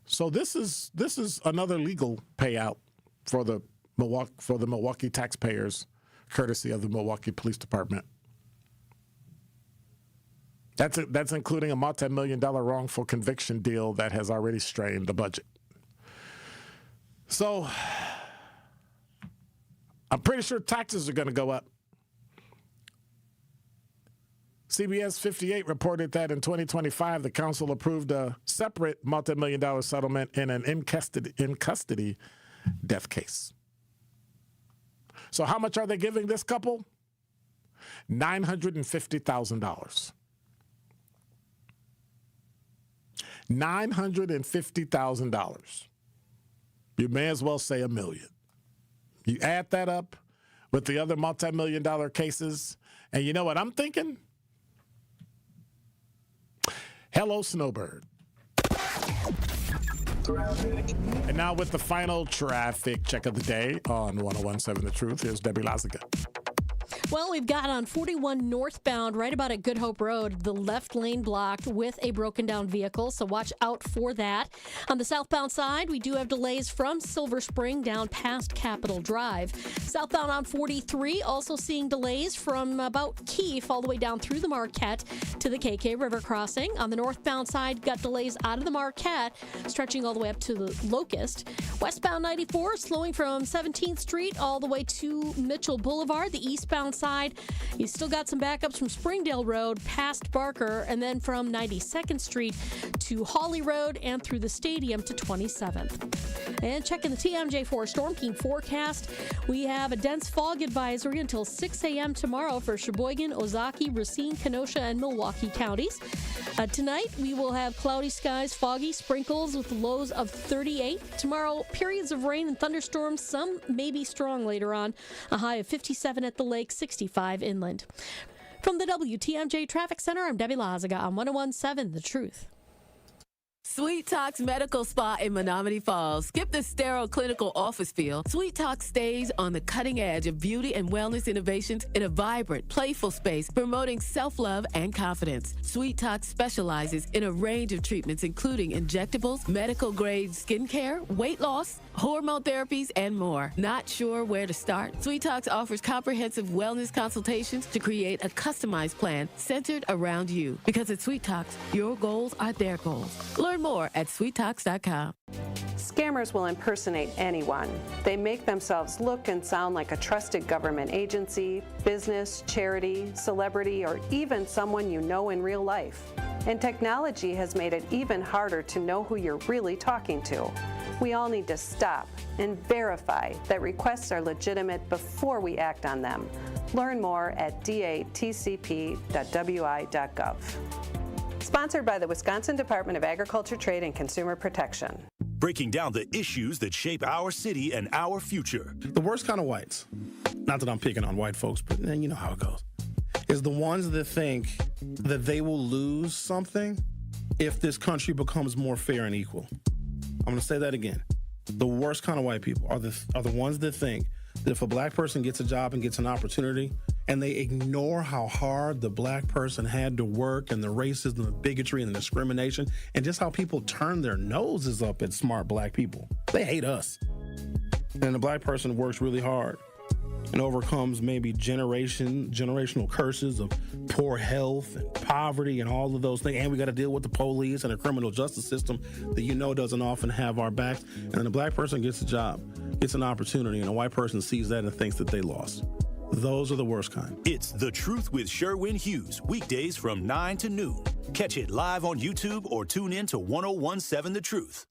So this is another legal payout for the Milwaukee taxpayers, courtesy of the Milwaukee Police Department. That's including a multi-million-dollar wrongful conviction deal that has already strained the budget. So I'm pretty sure taxes are going to go up. CBS 58 reported that in 2025, the council approved a separate multi-million-dollar settlement in an in-custody death case. So how much are they giving this couple? $950,000. $950,000. You may as well say $1 million. You add that up with the other multi-million-dollar cases, and you know what I'm thinking? Hello, Snowbird. And now with the final traffic check of the day on 101.7 The Truth, here's Debbie Lazica. Well, we've got on 41 northbound, right about at Good Hope Road, the left lane blocked with a broken down vehicle, so watch out for that. On the southbound side, we do have delays from Silver Spring down past Capitol Drive. Southbound on 43, also seeing delays from about Keefe all the way down through the Marquette to the KK River crossing. On the northbound side, got delays out of the Marquette, stretching all the way up to the Locust. Westbound 94, slowing from 17th Street all the way to Mitchell Boulevard. The eastbound side, you still got some backups from Springdale Road past Barker, and then from 92nd Street to Hawley Road and through the stadium to 27th. And checking the TMJ4 Storm King forecast, we have a dense fog advisory until 6 a.m. tomorrow for Sheboygan, Ozaukee, Racine, Kenosha, and Milwaukee counties. Tonight, we will have cloudy skies, foggy sprinkles with lows of 38. Tomorrow, periods of rain and thunderstorms, some may be strong later on. A high of 57 at the lake, 65 inland. From the WTMJ Traffic Center, I'm Debbie Laziga on 101.7 The Truth. Sweet Talks Medical Spa in Menominee Falls. Skip the sterile clinical office feel. Sweet Talk stays on the cutting edge of beauty and wellness innovations in a vibrant, playful space promoting self-love and confidence. Sweet Talk specializes in a range of treatments including injectables, medical-grade skincare, weight loss, hormone therapies, and more. Not sure where to start? Sweet Talks offers comprehensive wellness consultations to create a customized plan centered around you. Because at Sweet Talks, your goals are their goals. Learn more at sweettalks.com. Scammers will impersonate anyone. They make themselves look and sound like a trusted government agency, business, charity, celebrity, or even someone you know in real life. And technology has made it even harder to know who you're really talking to. We all need to stop and verify that requests are legitimate before we act on them. Learn more at datcp.wi.gov. Sponsored by the Wisconsin Department of Agriculture, Trade, and Consumer Protection. Breaking down the issues that shape our city and our future. The worst kind of whites, not that I'm picking on white folks, but you know how it goes, is the ones that think that they will lose something if this country becomes more fair and equal. I'm going to say that again. The worst kind of white people are the ones that think that if a black person gets a job and gets an opportunity, and they ignore how hard the black person had to work and the racism, the bigotry, and the discrimination, and just how people turn their noses up at smart black people. They hate us. And the black person works really hard and overcomes maybe generational curses of poor health and poverty and all of those things. And we got to deal with the police and the criminal justice system that you know doesn't often have our backs. And then the black person gets a job, gets an opportunity, and a white person sees that and thinks that they lost. Those are the worst kind. It's The Truth with Sherwin Hughes, weekdays from 9 to noon. Catch it live on YouTube or tune in to 101.7 The Truth.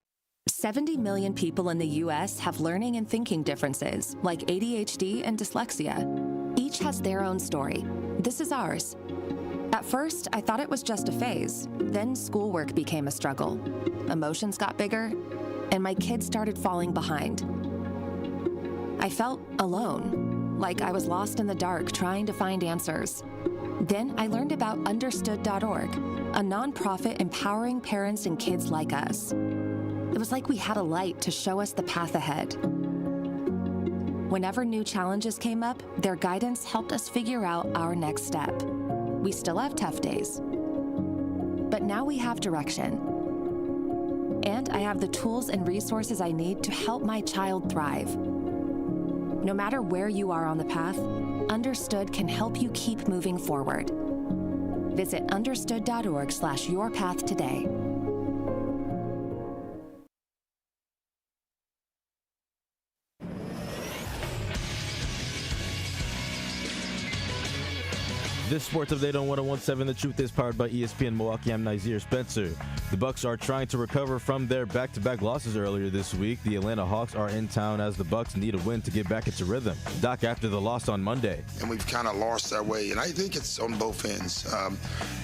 70 million people in the U.S. have learning and thinking differences, like ADHD and dyslexia. Each has their own story. This is ours. At first, I thought it was just a phase. Then schoolwork became a struggle. Emotions got bigger, and my kids started falling behind. I felt alone, like I was lost in the dark trying to find answers. Then I learned about Understood.org, a nonprofit empowering parents and kids like us. It was like we had a light to show us the path ahead. Whenever new challenges came up, their guidance helped us figure out our next step. We still have tough days, but now we have direction. And I have the tools and resources I need to help my child thrive. No matter where you are on the path, Understood can help you keep moving forward. Visit understood.org/yourpath today. This sports update on 101.7 The Truth is powered by ESPN Milwaukee. I'm Nazir Spencer. The Bucks are trying to recover from their back-to-back losses earlier this week. The Atlanta Hawks are in town as the Bucks need a win to get back into rhythm. Doc, after the loss on Monday. And we've kind of lost our way, and I think it's on both ends. I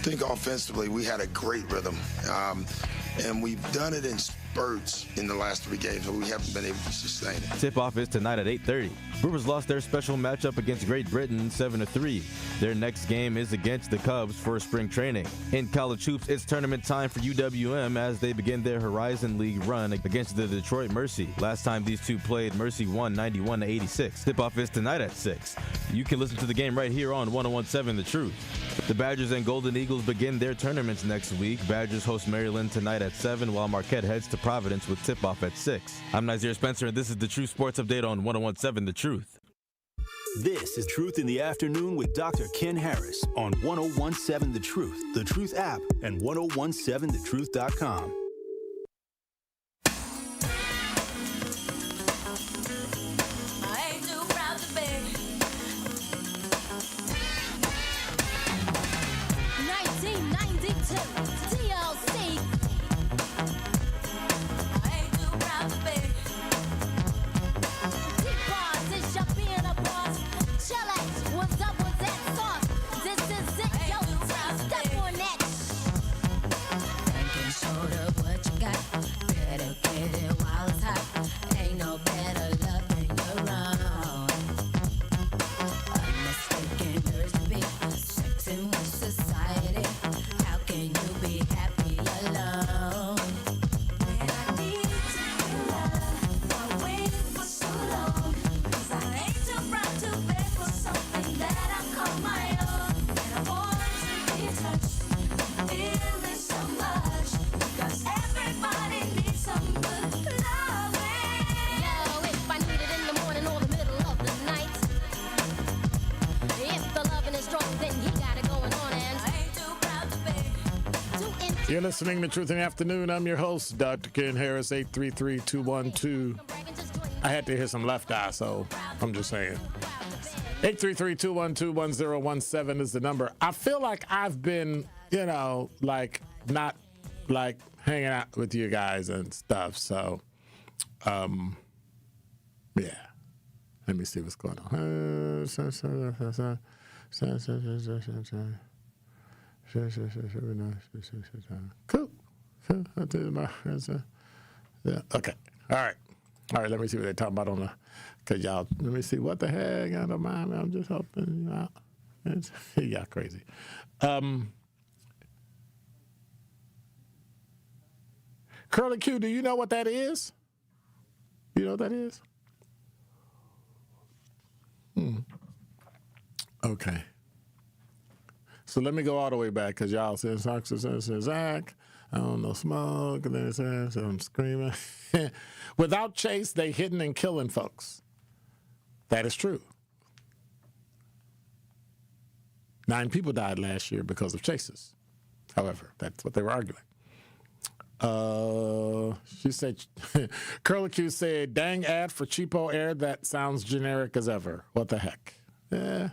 think offensively we had a great rhythm, and we've done it in spurts in the last 3 games, but we haven't been able to sustain it. Tip-off is tonight at 8:30. Brewers lost their special matchup against Great Britain 7-3. Their next game is against the Cubs for spring training. In college hoops, it's tournament time for UWM as they begin their Horizon League run against the Detroit Mercy. Last time these two played, Mercy won 91-86. Tip-off is tonight at 6. You can listen to the game right here on 101.7 The Truth. The Badgers and Golden Eagles begin their tournaments next week. Badgers host Maryland tonight at 7, while Marquette heads to Providence with tip-off at 6. I'm Nazir Spencer, and this is the True Sports Update on 101.7 The Truth. This is Truth in the Afternoon with Dr. Ken Harris on 101.7 The Truth app, and 1017thetruth.com. You're listening to Truth in the Afternoon. I'm your host, Dr. Ken Harris, 833-212. I had to hear some left eye, so I'm just saying. 833-212-1017 is the number. I feel like I've been, not hanging out with you guys and stuff. So, yeah. Let me see what's going on. Cool. Yeah. Okay. All right. Let me see what they're talking about on the. Cause y'all, let me see what the heck. I don't mind. I'm just helping you out. Yeah, crazy. Curly Q, do you know what that is? You know what that is? Okay. So let me go all the way back because y'all said Zach, I don't know, smoke, and then it says I'm screaming. Without chase, they hitting and killing folks. That is true. 9 people died last year because of chases. However, that's what they were arguing. She said, Curly Q said, dang ad for cheapo air, that sounds generic as ever. What the heck? Yeah.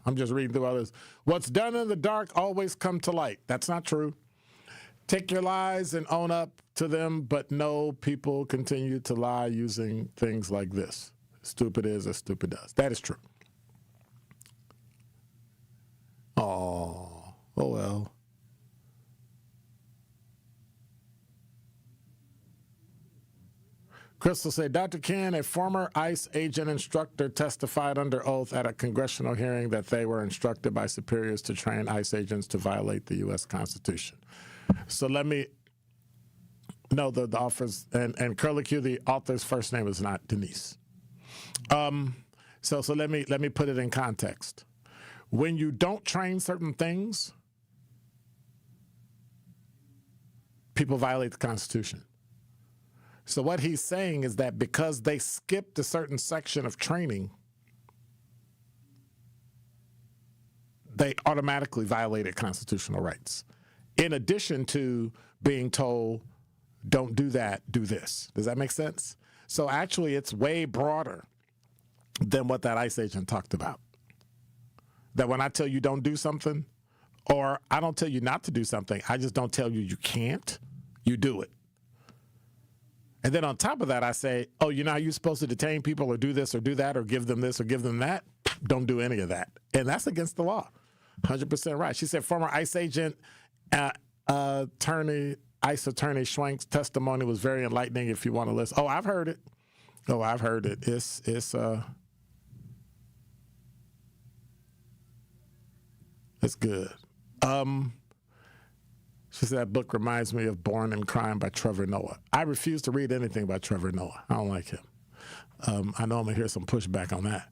I'm just reading through all this. What's done in the dark always come to light. That's not true. Take your lies and own up to them, but no, people continue to lie using things like this. Stupid is as stupid does. That is true. Oh well. Crystal said, Dr. Ken, a former ICE agent instructor testified under oath at a congressional hearing that they were instructed by superiors to train ICE agents to violate the U.S. Constitution. So let me, no, the author's, and Curly Q, the author's first name is not Denise. So let me put it in context. When you don't train certain things, people violate the Constitution. So what he's saying is that because they skipped a certain section of training, they automatically violated constitutional rights. In addition to being told, don't do that, do this. Does that make sense? So actually it's way broader than what that ICE agent talked about. That when I tell you don't do something, or I don't tell you not to do something, I just don't tell you you can't, you do it. And then on top of that, I say, oh, you know how you're supposed to detain people or do this or do that or give them this or give them that? Don't do any of that. And that's against the law. 100% right. She said former ICE agent, ICE attorney Schwenk's testimony was very enlightening if you want to listen. Oh, I've heard it. It's good. She said that book reminds me of Born in Crime by Trevor Noah. I refuse to read anything by Trevor Noah. I don't like him. I know I'm going to hear some pushback on that.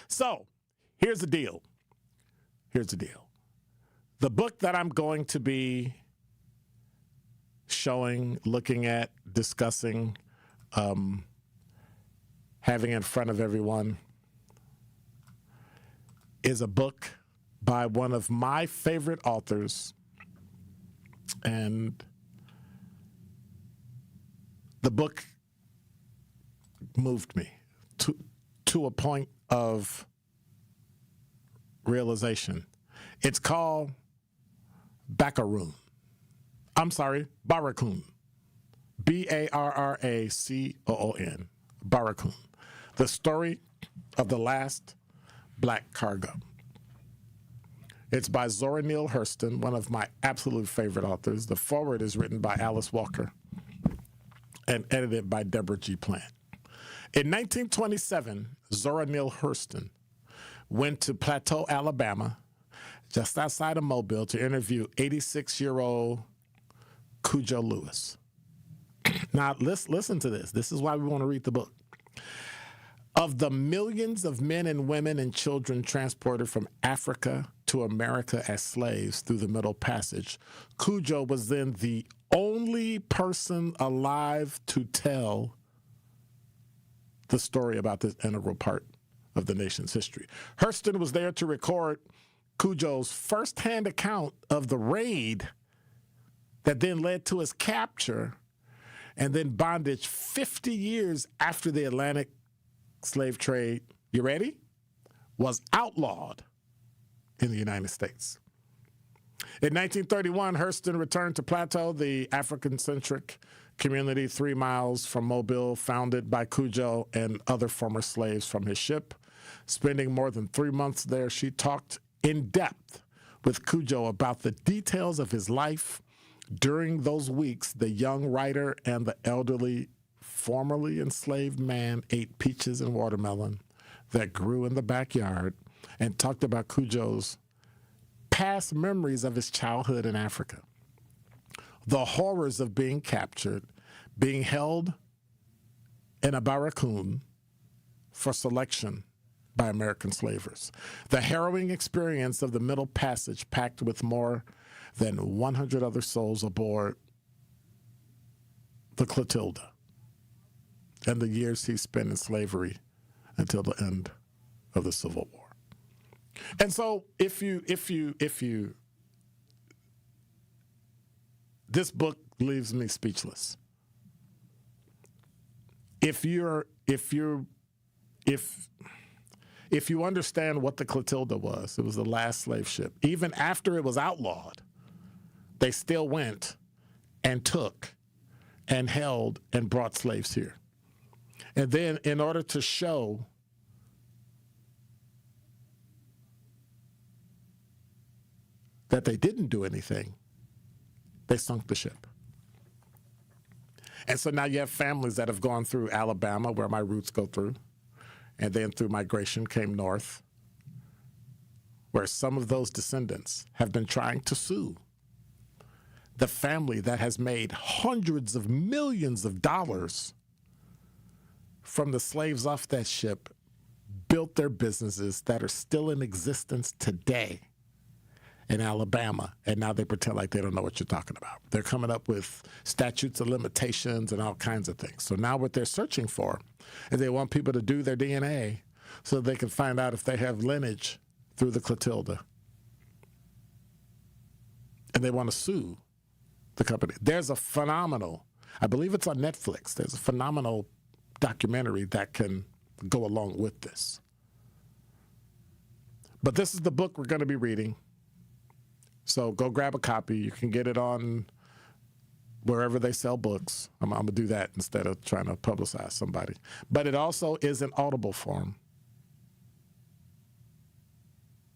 So, here's the deal. The book that I'm going to be showing, looking at, discussing, having in front of everyone is a book by one of my favorite authors, and the book moved me to a point of realization. It's called Barracoon. Barracoon. Barracoon. Barracoon. The story of the last black cargo. It's by Zora Neale Hurston, one of my absolute favorite authors. The foreword is written by Alice Walker and edited by Deborah G. Plant. In 1927, Zora Neale Hurston went to Plateau, Alabama, just outside of Mobile, to interview 86-year-old Cujo Lewis. Now, listen to this. This is why we want to read the book. Of the millions of men and women and children transported from Africa to America as slaves through the Middle Passage, Cujo was then the only person alive to tell the story about this integral part of the nation's history. Hurston was there to record Cujo's firsthand account of the raid that then led to his capture and then bondage 50 years after the Atlantic slave trade, you ready, was outlawed in the United States. In 1931, Hurston returned to Plateau, the African-centric community 3 miles from Mobile, founded by Cujo and other former slaves from his ship. Spending more than 3 months there, she talked in depth with Cujo about the details of his life. During those weeks, the young writer and the elderly, formerly enslaved man ate peaches and watermelon that grew in the backyard and talked about Cujo's past memories of his childhood in Africa. The horrors of being captured, being held in a barracoon for selection by American slavers. The harrowing experience of the Middle Passage packed with more than 100 other souls aboard the Clotilda, and the years he spent in slavery until the end of the Civil War. And so if you this book leaves me speechless. If you understand what the Clotilda was, it was the last slave ship. Even after it was outlawed, they still went and took and held and brought slaves here. And then in order to show that they didn't do anything, they sunk the ship. And so now you have families that have gone through Alabama, where my roots go through, and then through migration came north, where some of those descendants have been trying to sue the family that has made hundreds of millions of dollars from the slaves off that ship, built their businesses that are still in existence today in Alabama, and now they pretend like they don't know what you're talking about. They're coming up with statutes of limitations and all kinds of things. So now what they're searching for is they want people to do their DNA so they can find out if they have lineage through the Clotilda. And they want to sue the company. There's a phenomenal, I believe it's on Netflix, there's a phenomenal documentary that can go along with this. But this is the book we're going to be reading. So go grab a copy. You can get it on wherever they sell books. I'm going to do that instead of trying to publicize somebody. But it also is in Audible form.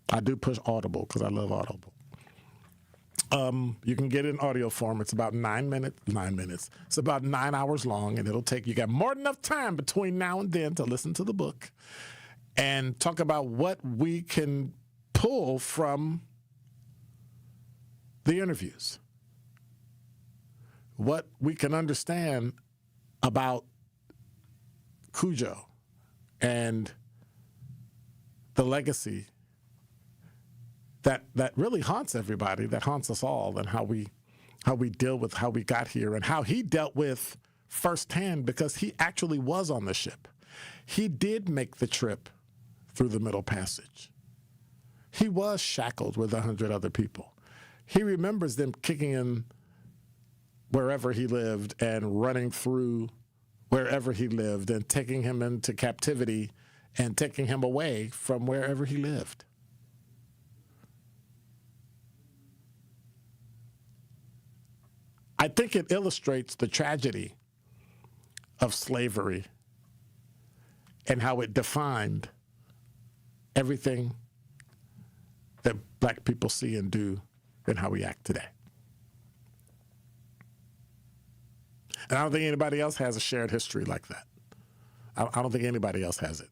I do push Audible because I love Audible. You can get it in audio form. It's about 9 minutes. It's about 9 hours long, and it'll take you got more than enough time between now and then to listen to the book and talk about what we can pull from the interviews, what we can understand about Cujo and the legacy that really haunts everybody, that haunts us all, and how we deal with how we got here and how he dealt with firsthand, because he actually was on the ship. He did make the trip through the Middle Passage. He was shackled with 100 other people. He remembers them kicking him wherever he lived and running through wherever he lived and taking him into captivity and taking him away from wherever he lived. I think it illustrates the tragedy of slavery and how it defined everything that black people see and do and how we act today. And I don't think anybody else has a shared history like that. I don't think anybody else has it.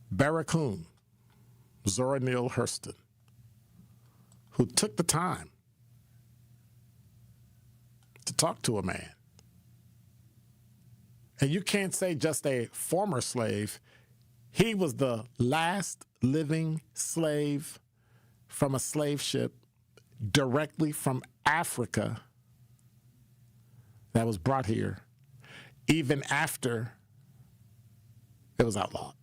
Barracoon, Zora Neale Hurston, who took the time to talk to a man. And you can't say just a former slave. He was the last living slave from a slave ship directly from Africa that was brought here even after it was outlawed.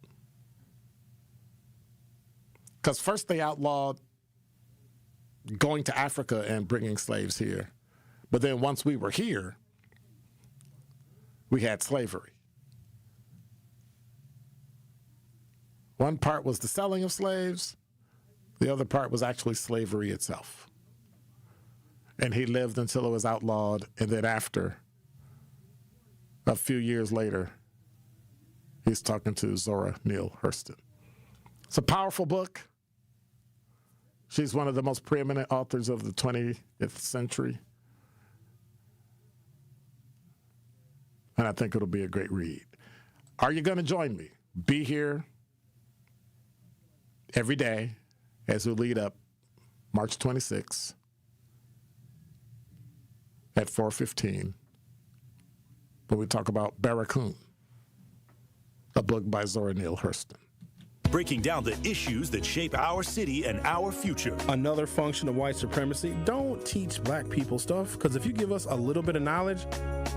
Because first they outlawed going to Africa and bringing slaves here. But then once we were here, we had slavery. One part was the selling of slaves. The other part was actually slavery itself. And he lived until it was outlawed. And then after, a few years later, he's talking to Zora Neale Hurston. It's a powerful book. She's one of the most preeminent authors of the 20th century. And I think it'll be a great read. Are you going to join me? Be here every day as we lead up March 26th at 4:15 when we talk about Barracoon, a book by Zora Neale Hurston. Breaking down the issues that shape our city and our future. Another function of white supremacy, don't teach black people stuff, because if you give us a little bit of knowledge,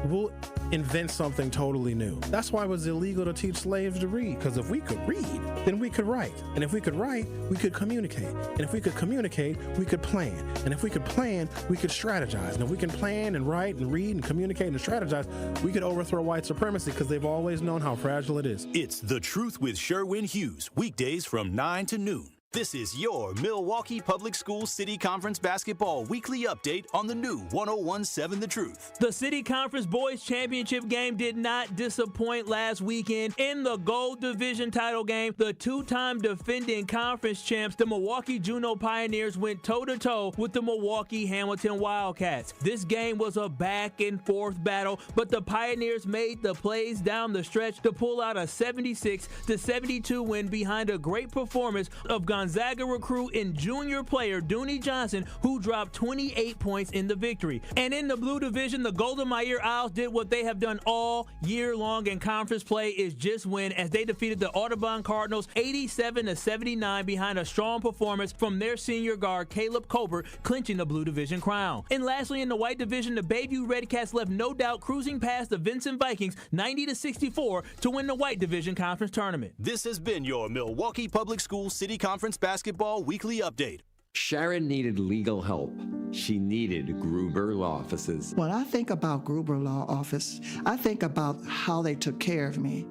we'll invent something totally new. That's why it was illegal to teach slaves to read, because if we could read, then we could write. And if we could write, we could communicate. And if we could communicate, we could plan. And if we could plan, we could strategize. And if we can plan and write and read and communicate and strategize, we could overthrow white supremacy, because they've always known how fragile it is. It's The Truth with Sherwin Hughes, weekdays from 9 to noon. This is your Milwaukee Public Schools City Conference Basketball Weekly Update on the new 101.7 The Truth. The City Conference Boys Championship game did not disappoint last weekend. In the Gold Division title game, the two-time defending conference champs, the Milwaukee Juno Pioneers, went toe-to-toe with the Milwaukee Hamilton Wildcats. This game was a back-and-forth battle, but the Pioneers made the plays down the stretch to pull out a 76-72 win behind a great performance of Gonzaga recruit and junior player Dooney Johnson, who dropped 28 points in the victory. And in the Blue Division, the Golden Meyer Owls did what they have done all year long in conference play, is just win, as they defeated the Audubon Cardinals 87-79 behind a strong performance from their senior guard Caleb Colbert, clinching the Blue Division crown. And lastly, in the White Division, the Bayview Redcats left no doubt cruising past the Vincent Vikings 90-64 to win the White Division Conference Tournament. This has been your Milwaukee Public Schools City Conference Basketball Weekly Update. Sharon needed legal help. she needed Gruber Law Offices. When I think about Gruber Law Office, I think about how they took care of me,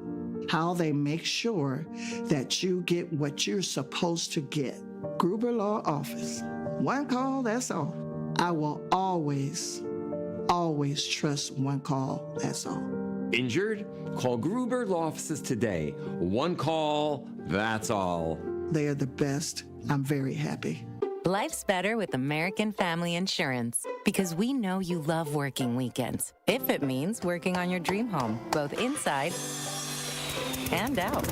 how they make sure that you get what you're supposed to get. Gruber Law Office. One call, that's all. I will always trust one call, that's all. Injured? Call Gruber Law Offices today. One call, that's all. They are the best. I'm very happy. Life's better with American Family Insurance because we know you love working weekends. If it means working on your dream home, both inside and out.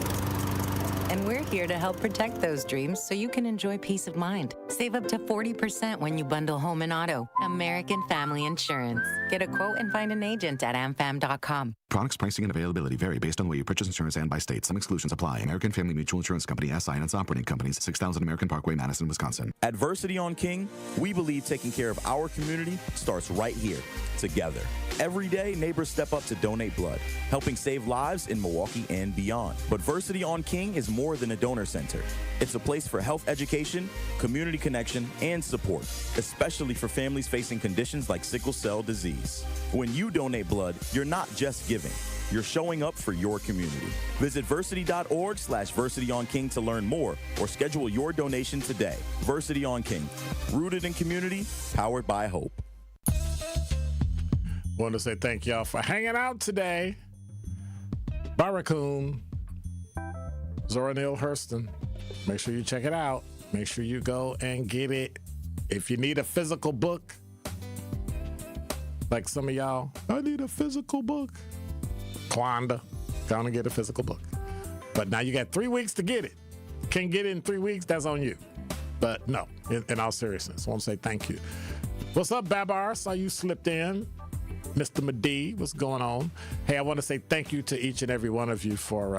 And we're here to help protect those dreams so you can enjoy peace of mind. Save up to 40% when you bundle home and auto. American Family Insurance. Get a quote and find an agent at amfam.com. Products, pricing, and availability vary based on where you purchase insurance and by state. Some exclusions apply. American Family Mutual Insurance Company, SI, and its operating companies, 6000 American Parkway, Madison, Wisconsin. At Versity on King, we believe taking care of our community starts right here, together. Every day, neighbors step up to donate blood, helping save lives in Milwaukee and beyond. But Versity on King is more than a donor center. It's a place for health education, community connection, and support, especially for families facing conditions like sickle cell disease. When you donate blood, you're not just giving. You're showing up for your community. Visit versity.org/Versity on King to learn more or schedule your donation today. Versity on King, rooted in community, powered by hope. Want to say thank y'all for hanging out today. Barracoon, Zora Neale Hurston. Make sure you check it out. Make sure you go and get it. If you need a physical book, like some of y'all, I need a physical book. Kwanda, gonna get a physical book. But now you got 3 weeks to get it. Can't get it in 3 weeks, that's on you. But no, in all seriousness, I want to say thank you. What's up, Babar? Saw you slipped in. Mr. Medee, what's going on? Hey, I want to say thank you to each and every one of you for...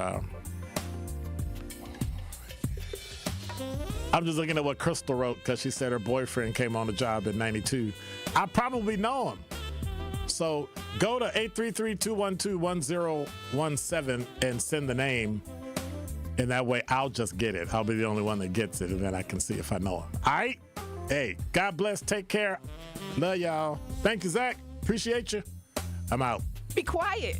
I'm just looking at what Crystal wrote because she said her boyfriend came on the job in 92. I probably know him. So go to 833-212-1017 and send the name. And that way I'll just get it. I'll be the only one that gets it, and then I can see if I know him. All right? Hey, God bless. Take care. Love y'all. Thank you, Zach. Appreciate you. I'm out. Be quiet.